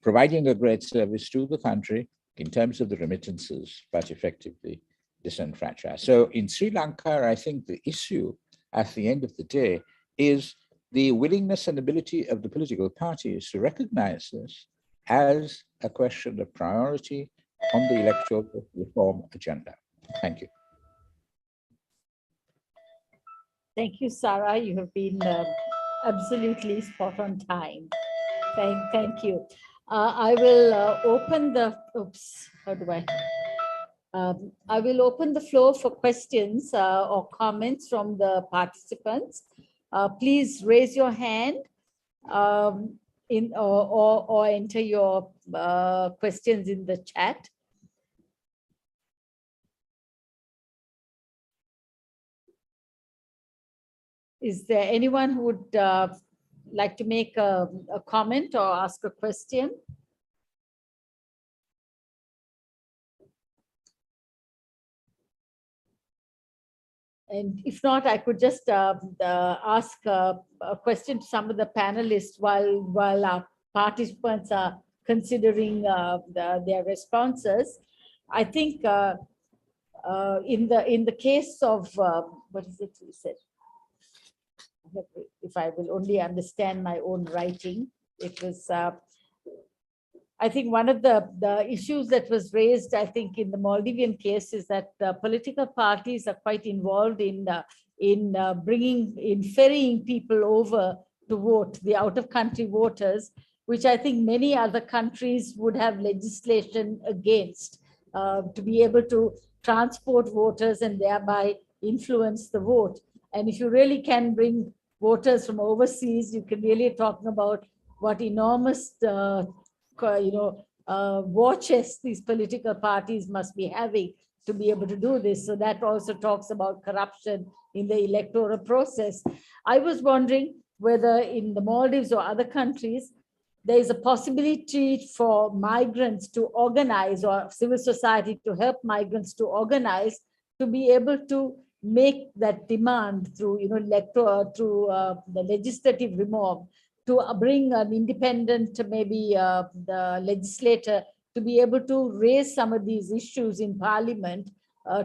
providing a great service to the country in terms of the remittances, but effectively disenfranchised. So in Sri Lanka, I think the issue at the end of the day is the willingness and ability of the political parties to recognize this as a question of priority on the electoral reform agenda. Thank you. Thank you, Sarah. You have been absolutely spot on time. Thank you. I will open the, I will open the floor for questions or comments from the participants. Please raise your hand or enter your questions in the chat. Is there anyone who would like to make a comment or ask a question? And if not, I could just ask a question to some of the panelists while our participants are considering their responses. I think in the case of what is it you said? If I will only understand my own writing, it was. I think one of the issues that was raised, I think, in the Maldivian case is that political parties are quite involved in ferrying people over to vote, the out-of-country voters, which I think many other countries would have legislation against, to be able to transport voters and thereby influence the vote. And if you really can bring voters from overseas, you can really talk about what enormous war chest these political parties must be having to be able to do this. So that also talks about corruption in the electoral process. I was wondering whether in the Maldives or other countries, there is a possibility for migrants to organize, or civil society to help migrants to organize, to be able to make that demand through, the legislative reform, to bring an independent, maybe the legislator, to be able to raise some of these issues in Parliament,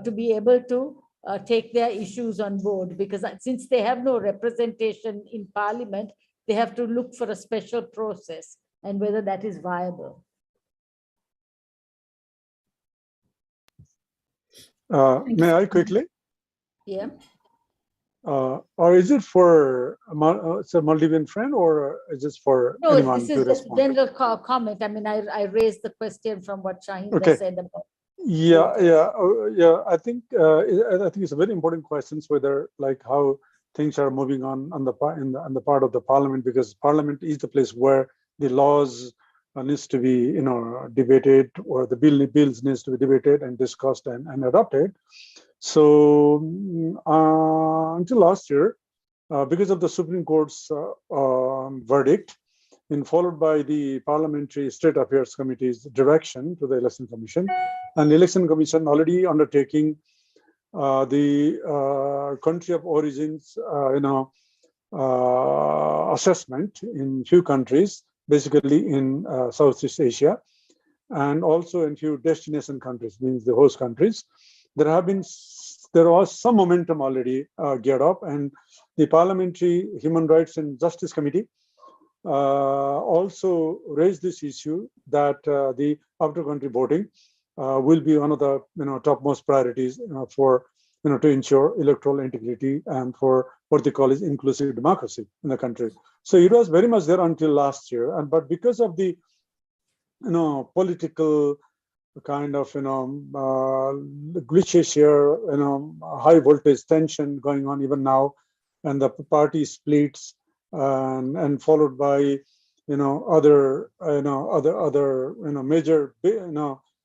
to be able to take their issues on board. Because since they have no representation in Parliament, they have to look for a special process, and whether that is viable. May I quickly? Yeah. Or is it for a Maldivian friend, or is this for anyone? No, this is just a general comment. I mean, I raised the question from what Shahinda said about. Yeah. I think it's a very important question, whether like how things are moving on the part of the Parliament, because Parliament is the place where the laws needs to be debated, or the bills needs to be debated and discussed and adopted. So until last year, because of the Supreme Court's verdict, and followed by the Parliamentary State Affairs Committee's direction to the Election Commission, and the Election Commission already undertaking the country of origins, assessment in few countries, basically in Southeast Asia, and also in few destination countries, means the host countries. There was some momentum already geared up, and the Parliamentary Human Rights and Justice Committee also raised this issue that the out-of-country voting will be one of the topmost priorities for to ensure electoral integrity and for what they call is inclusive democracy in the country. So it was very much there until last year, but because of the political kind of glitches here, high voltage tension going on even now, and the party splits, and followed by other major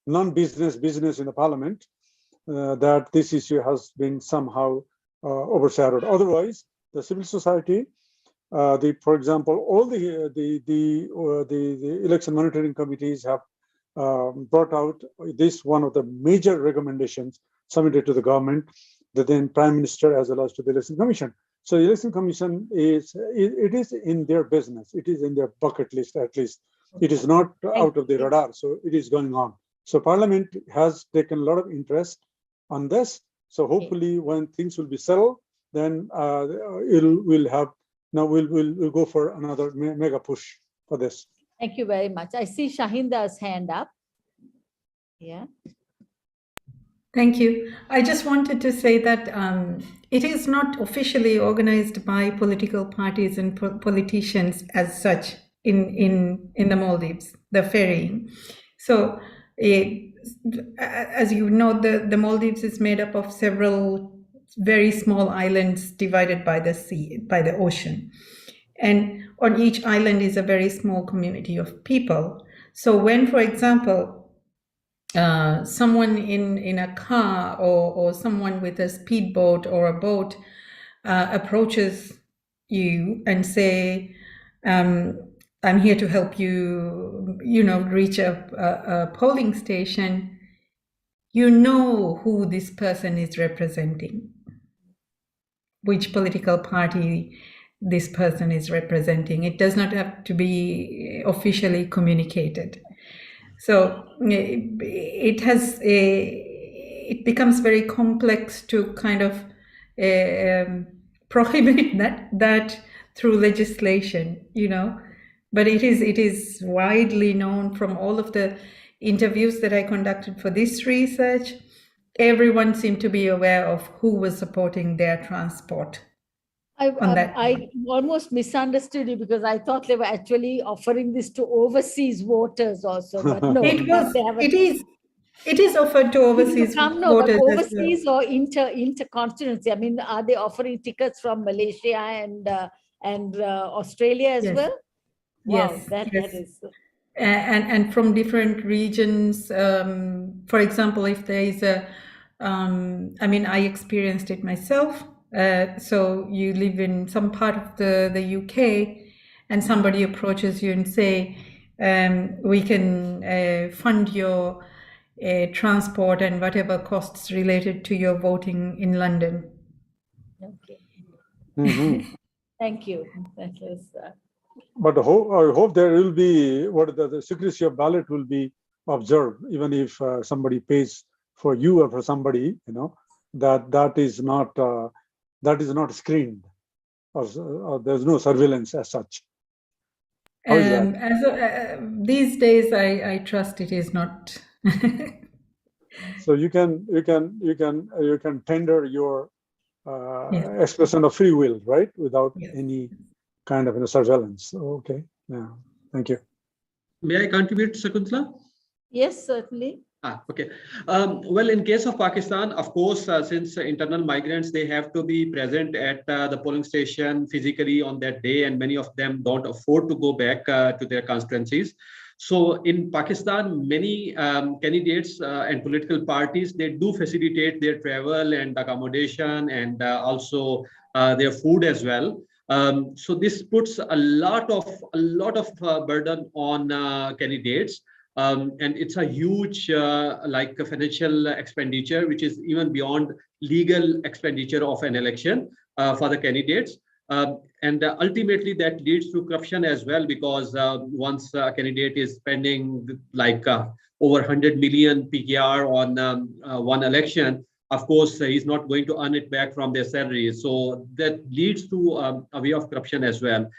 non-business business in the Parliament, that this issue has been somehow overshadowed. Otherwise, the civil society, for example, all the election monitoring committees have brought out this one of the major recommendations submitted to the government, the then Prime Minister, as well as to the Election Commission. So the Election Commission is in their business. It is in their bucket list, at least. It is not out of the radar. So it is going on. So Parliament has taken a lot of interest on this. So hopefully, when things will be settled, then we'll go for another mega push for this. Thank you very much. I see Shahinda's hand up. Yeah. Thank you. I just wanted to say that it is not officially organized by political parties and politicians as such in the Maldives, the ferrying. So as you know, the Maldives is made up of several very small islands divided by the sea, by the ocean. And on each island is a very small community of people. So when, for example, someone in a car or someone with a speedboat or a boat approaches you and say, I'm here to help you, reach a polling station, you know who this person is representing, which political party this person is representing. It does not have to be officially communicated. So it becomes very complex to kind of prohibit that through legislation, but it is widely known from all of the interviews that I conducted for this research. Everyone seemed to be aware of who was supporting their transport. I almost misunderstood you because I thought they were actually offering this to overseas voters also, but no. It is offered to overseas voters. But overseas or inter-constituency. I mean, are they offering tickets from Malaysia and Australia as well? Wow, Yes, that is. And from different regions. For example, if there is I experienced it myself. So you live in some part of the UK and somebody approaches you and say, we can fund your transport and whatever costs related to your voting in London. Okay. Mm-hmm. Thank you. That was. But I hope there will be the secrecy of ballot will be observed, even if somebody pays for you or for somebody, that is not screened, or there's no surveillance as such. How is that? These days, I trust it is not. So you can tender your expression of free will, right, without any kind of surveillance. Okay, yeah, thank you. May I contribute, Shakuntala? Yes, certainly. Okay. Well, in case of Pakistan, of course, since internal migrants, they have to be present at the polling station physically on that day, and many of them don't afford to go back to their constituencies. So in Pakistan, many candidates and political parties, they do facilitate their travel and accommodation and also their food as well. So this puts a lot of burden on candidates. And it's a huge financial expenditure, which is even beyond legal expenditure of an election for the candidates. And ultimately that leads to corruption as well, because once a candidate is spending over 100 million PKR on one election, of course, he's not going to earn it back from their salary. So that leads to a way of corruption as well.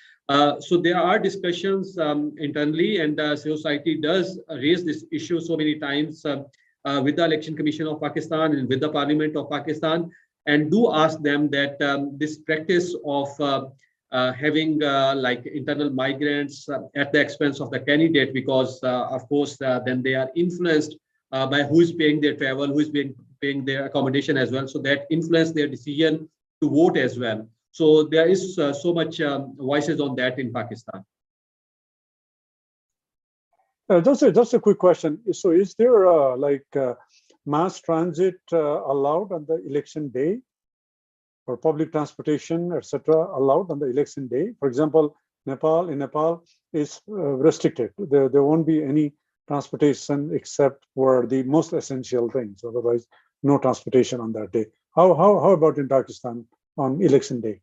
So there are discussions internally, and society does raise this issue so many times with the Election Commission of Pakistan and with the Parliament of Pakistan, and do ask them that this practice of having internal migrants at the expense of the candidate, because of course then they are influenced by who is paying their travel, who is paying their accommodation as well. So that influence their decision to vote as well. So there is so much voices on that in Pakistan. Just a quick question. So is there mass transit allowed on the election day, or public transportation, etc., allowed on the election day? For example, in Nepal is restricted. There won't be any transportation except for the most essential things. Otherwise, no transportation on that day. How about in Pakistan on election day?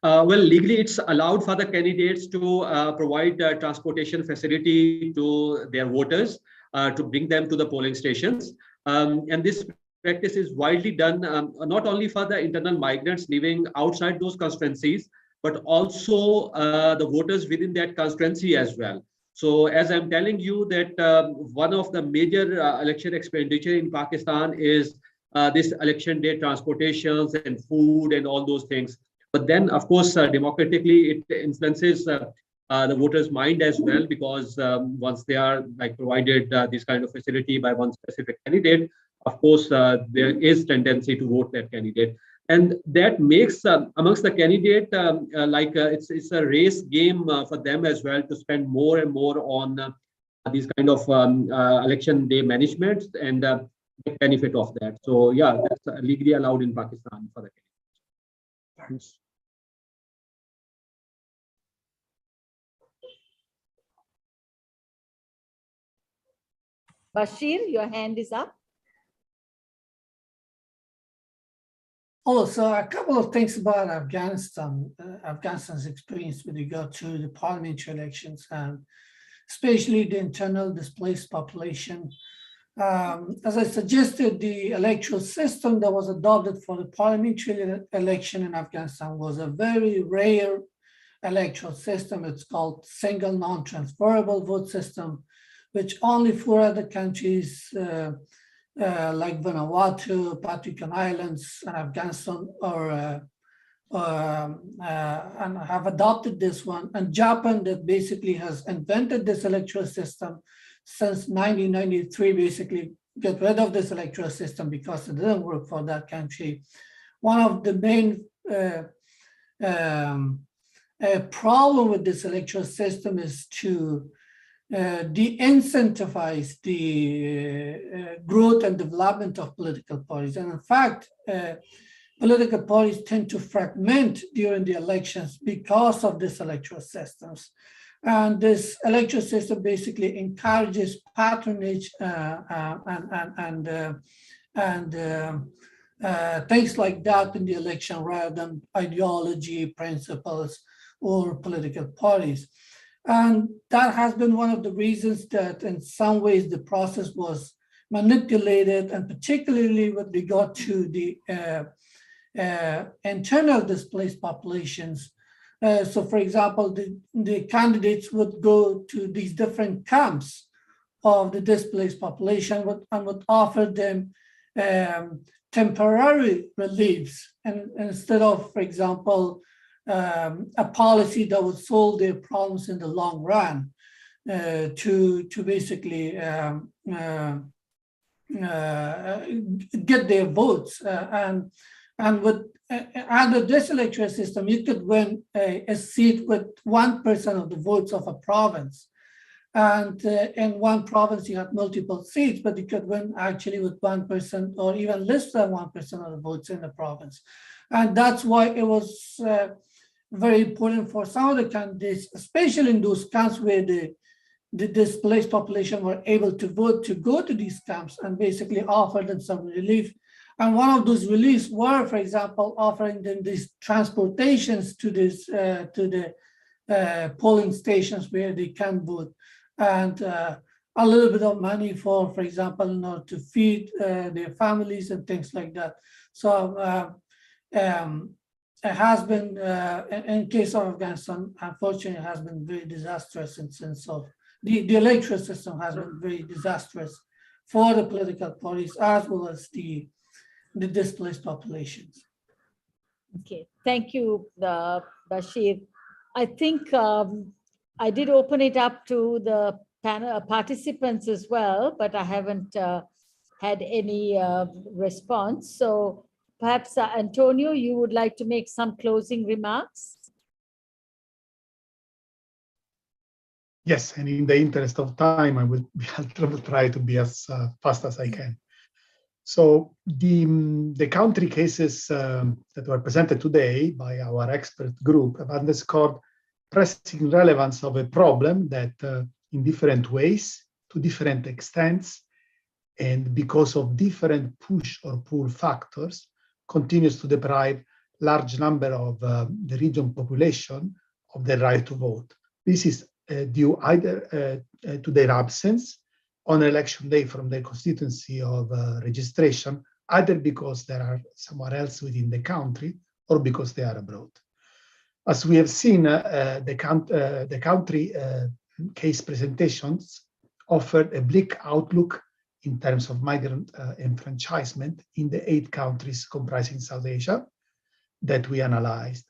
Well, legally, it's allowed for the candidates to provide transportation facility to their voters to bring them to the polling stations. And this practice is widely done not only for the internal migrants living outside those constituencies, but also the voters within that constituency as well. So as I'm telling you that one of the major election expenditure in Pakistan is this election day transportations and food and all those things. But then, of course, democratically, it influences the voters' mind as well, because once they are provided this kind of facility by one specific candidate, of course, there is tendency to vote that candidate. And that makes amongst the candidate, it's a race game for them as well to spend more and more on these kind of election day management and the benefit of that. So yeah, that's legally allowed in Pakistan for the candidate. Thanks. Bashir, your hand is up. Also, a couple of things about Afghanistan, Afghanistan's experience with regard to the parliamentary elections, and especially the internal displaced population. As I suggested, the electoral system that was adopted for the parliamentary election in Afghanistan was a very rare electoral system. It's called single non-transferable vote system, which only 4 other countries like Vanuatu, Patrick Islands, and Afghanistan and have adopted this one. And Japan, that basically has invented this electoral system since 1993, basically get rid of this electoral system because it didn't work for that country. One of the main problem with this electoral system is to de-incentivize the growth and development of political parties. And in fact, political parties tend to fragment during the elections because of this electoral systems. And this electoral system basically encourages patronage and things like that in the election rather than ideology, principles, or political parties. And that has been one of the reasons that in some ways the process was manipulated, and particularly with regard to the internal displaced populations. So for example, the candidates would go to these different camps of the displaced population and would offer them temporary reliefs, and instead of, for example, a policy that would solve their problems in the long run, to basically get their votes. And with under this electoral system, you could win a seat with 1% of the votes of a province. And in one province, you had multiple seats, but you could win actually with 1% or even less than 1% of the votes in the province. And that's why it was very important for some of the candidates, especially in those camps where the displaced population were able to vote, to go to these camps and basically offer them some relief. And one of those reliefs were, for example, offering them these transportations to this to the polling stations where they can vote, and a little bit of money for example, in order to feed their families and things like that. So it has been, in case of Afghanistan, unfortunately, it has been very disastrous in sense of the electoral system has been very disastrous for the political parties as well as the displaced populations. Okay, thank you, Bashir. I think I did open it up to the panel participants as well, but I haven't had any response. So perhaps, Antonio, you would like to make some closing remarks? Yes, and in the interest of time, I will try to be as fast as I can. So the country cases that were presented today by our expert group have underscored pressing relevance of a problem that in different ways, to different extents, and because of different push or pull factors, continues to deprive large number of the region population of the right to vote. This is due either to their absence on election day from their constituency of registration, either because they are somewhere else within the country or because they are abroad. As we have seen, the country case presentations offered a bleak outlook in terms of migrant enfranchisement in the 8 countries comprising South Asia that we analyzed.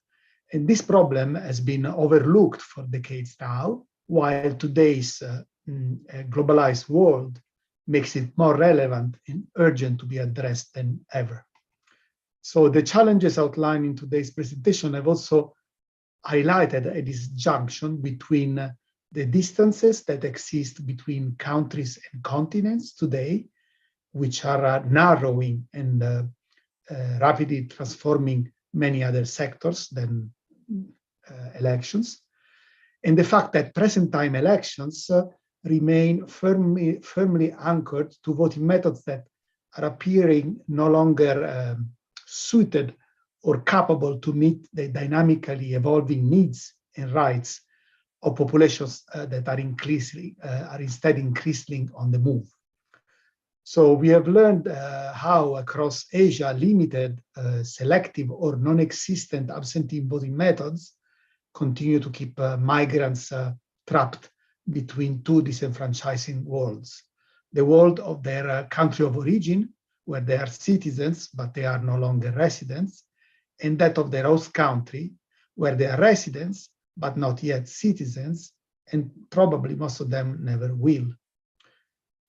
And this problem has been overlooked for decades now, while today's globalized world makes it more relevant and urgent to be addressed than ever. So the challenges outlined in today's presentation have also highlighted a disjunction between the distances that exist between countries and continents today, which are narrowing and rapidly transforming many other sectors than elections, and the fact that present time elections remain firmly anchored to voting methods that are appearing no longer suited or capable to meet the dynamically evolving needs and rights of populations that are instead increasingly on the move. So we have learned how across Asia, limited, selective, or non-existent absentee voting methods continue to keep migrants trapped between two disenfranchising worlds: the world of their country of origin, where they are citizens but they are no longer residents, and that of their host country, where they are residents but not yet citizens, and probably most of them never will.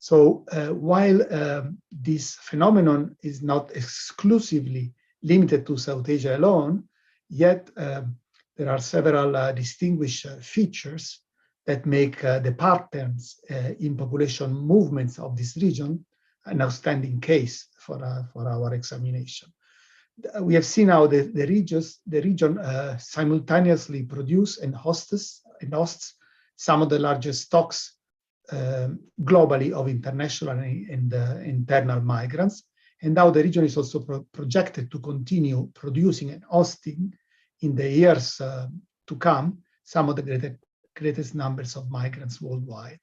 So while this phenomenon is not exclusively limited to South Asia alone, yet there are several distinguished features that make the patterns in population movements of this region an outstanding case for our examination. We have seen how the region simultaneously produce and hosts some of the largest stocks globally of international and internal migrants, and how the region is also projected to continue producing and hosting in the years to come some of the greatest numbers of migrants worldwide.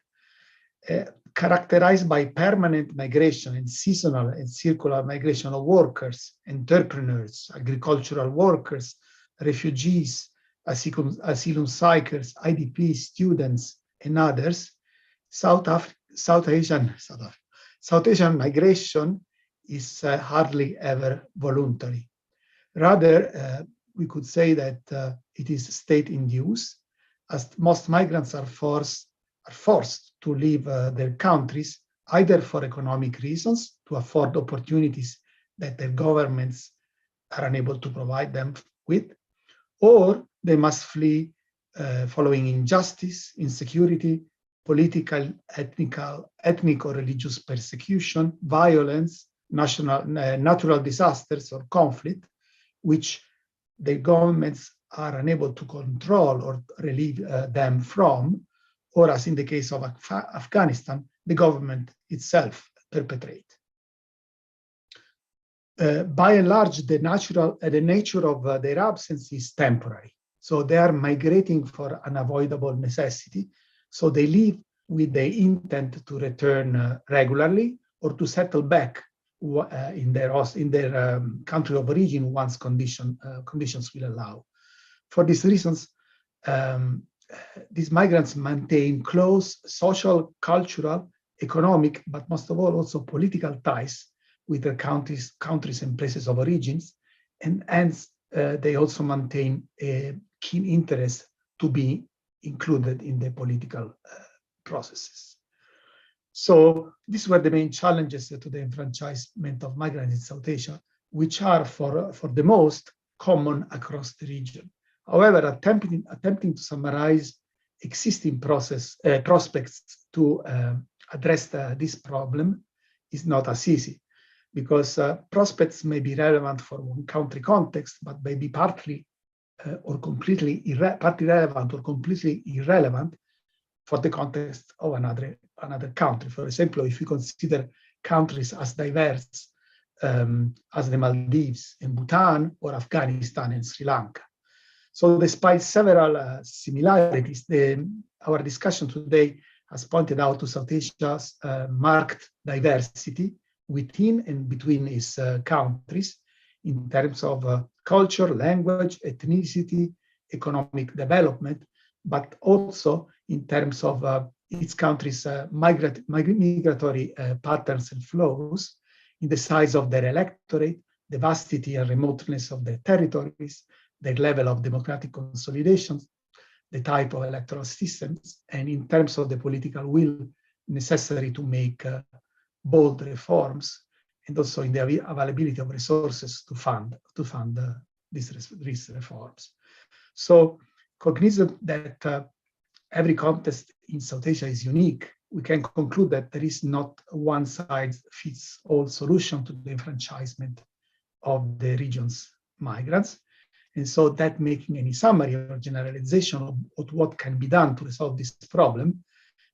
Characterized by permanent migration and seasonal and circular migration of workers, entrepreneurs, agricultural workers, refugees, asylum seekers, IDPs, students, and others, South Asian migration is hardly ever voluntary. Rather, we could say that it is state-induced, as most migrants are forced to leave their countries, either for economic reasons, to afford opportunities that their governments are unable to provide them with, or they must flee following injustice, insecurity, political, ethnic or religious persecution, violence, natural disasters or conflict, which the governments are unable to control or relieve them from, or as in the case of Afghanistan, the government itself perpetrate. By and large, the nature of their absence is temporary. So they are migrating for unavoidable necessity. So they leave with the intent to return regularly or to settle back in their country of origin once conditions will allow. For these reasons, these migrants maintain close social, cultural, economic, but most of all also political ties with their countries and places of origins, and hence they also maintain a keen interest to be included in the political processes. So these were the main challenges to the enfranchisement of migrants in South Asia, which are for the most common across the region. However, attempting to summarize existing prospects to address this problem is not as easy, because prospects may be relevant for one country context, but may be partly completely relevant or completely irrelevant for the context of another country. For example, if you consider countries as diverse as the Maldives and Bhutan, or Afghanistan and Sri Lanka. So despite several similarities, our discussion today has pointed out to South Asia's marked diversity within and between its countries in terms of culture, language, ethnicity, economic development, but also in terms of its country's migratory patterns and flows, in the size of their electorate, the vastity and remoteness of their territories, their level of democratic consolidation, the type of electoral systems, and in terms of the political will necessary to make bold reforms, and also in the availability of resources to fund these reforms. So, cognizant that every context in South Asia is unique, we can conclude that there is not a one-size-fits-all solution to the enfranchisement of the region's migrants. And so that making any summary or generalization of what can be done to resolve this problem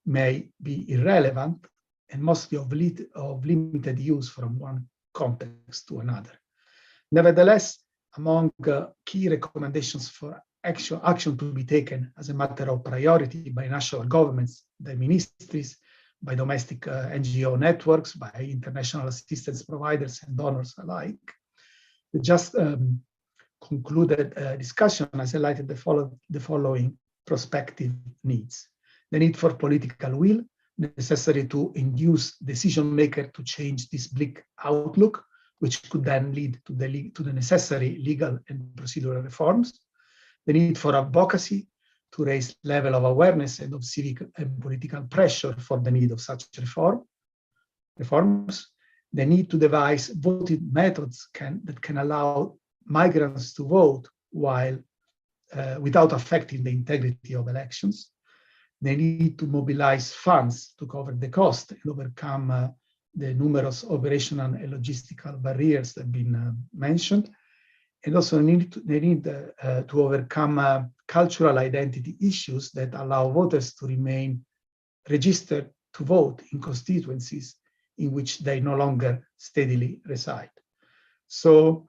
may be irrelevant and mostly of limited use from one context to another. Nevertheless, among key recommendations for action to be taken as a matter of priority by national governments, their ministries, by domestic NGO networks, by international assistance providers and donors alike, the just concluded discussion has highlighted the following prospective needs. The need for political will, necessary to induce decision makers to change this bleak outlook, which could then lead to the necessary legal and procedural reforms. The need for advocacy to raise level of awareness and of civic and political pressure for the need of such reforms. The need to devise voting methods that can allow migrants to vote while without affecting the integrity of elections. They need to mobilize funds to cover the cost and overcome the numerous operational and logistical barriers that have been mentioned. And also they need to overcome cultural identity issues that allow voters to remain registered to vote in constituencies in which they no longer steadily reside. So,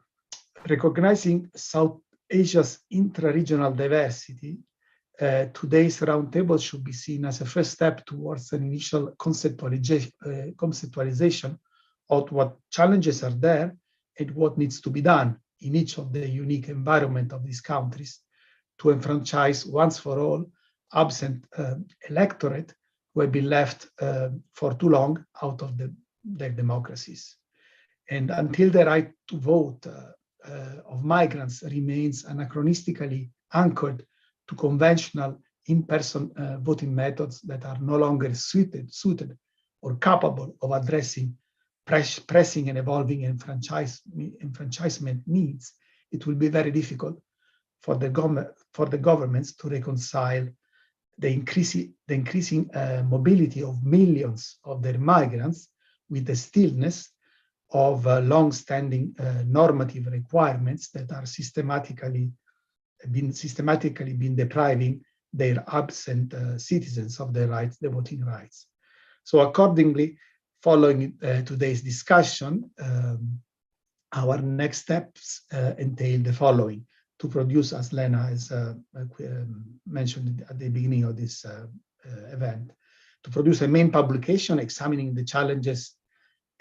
recognizing South Asia's intra-regional diversity, today's roundtable should be seen as a first step towards an initial conceptualization of what challenges are there and what needs to be done in each of the unique environment of these countries to enfranchise once for all absent electorate who have been left for too long out of their democracies. And until the right to vote of migrants remains anachronistically anchored to conventional in-person voting methods that are no longer suited or capable of addressing pressing and evolving enfranchisement needs, it will be very difficult for the governments to reconcile the increasing mobility of millions of their migrants with the stillness of long-standing normative requirements that are systematically been depriving their absent citizens of their rights, their voting rights. So accordingly, following today's discussion, our next steps entail the following: to produce, as Lena has mentioned at the beginning of this event, to produce a main publication examining the challenges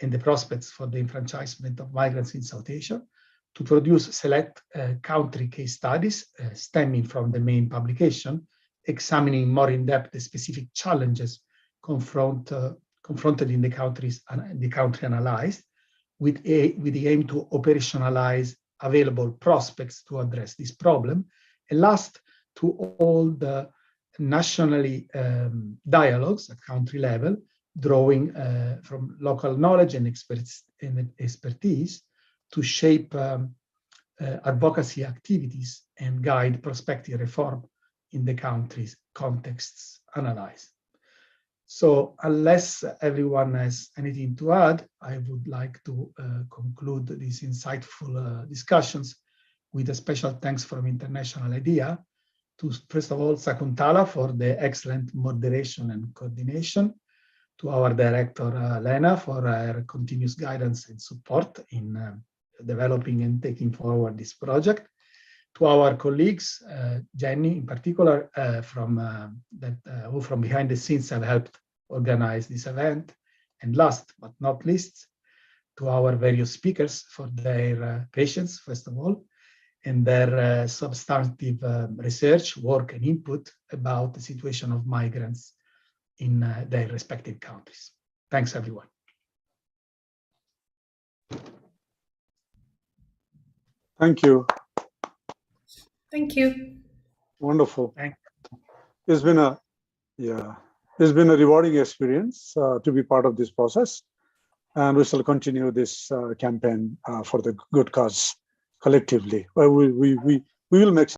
and the prospects for the enfranchisement of migrants in South Asia, to produce select country case studies stemming from the main publication, examining more in depth the specific challenges confronted in the country analyzed, with the aim to operationalize available prospects to address this problem. And last, to all the nationally dialogues at country level, drawing from local knowledge and expertise to shape advocacy activities and guide prospective reform in the country's contexts analyzed. So unless everyone has anything to add, I would like to conclude these insightful discussions with a special thanks from International IDEA to, first of all, Sakuntala for the excellent moderation and coordination, to our director, Lena, for her continuous guidance and support in developing and taking forward this project, to our colleagues, Jenny in particular, who from behind the scenes have helped organize this event, and last but not least, to our various speakers for their patience, first of all, and their substantive research, work, and input about the situation of migrants in their respective countries. Thanks, everyone. Thank you. Thank you. Wonderful. Thank you. It's been a rewarding experience to be part of this process, and we shall continue this campaign for the good cause collectively. We will make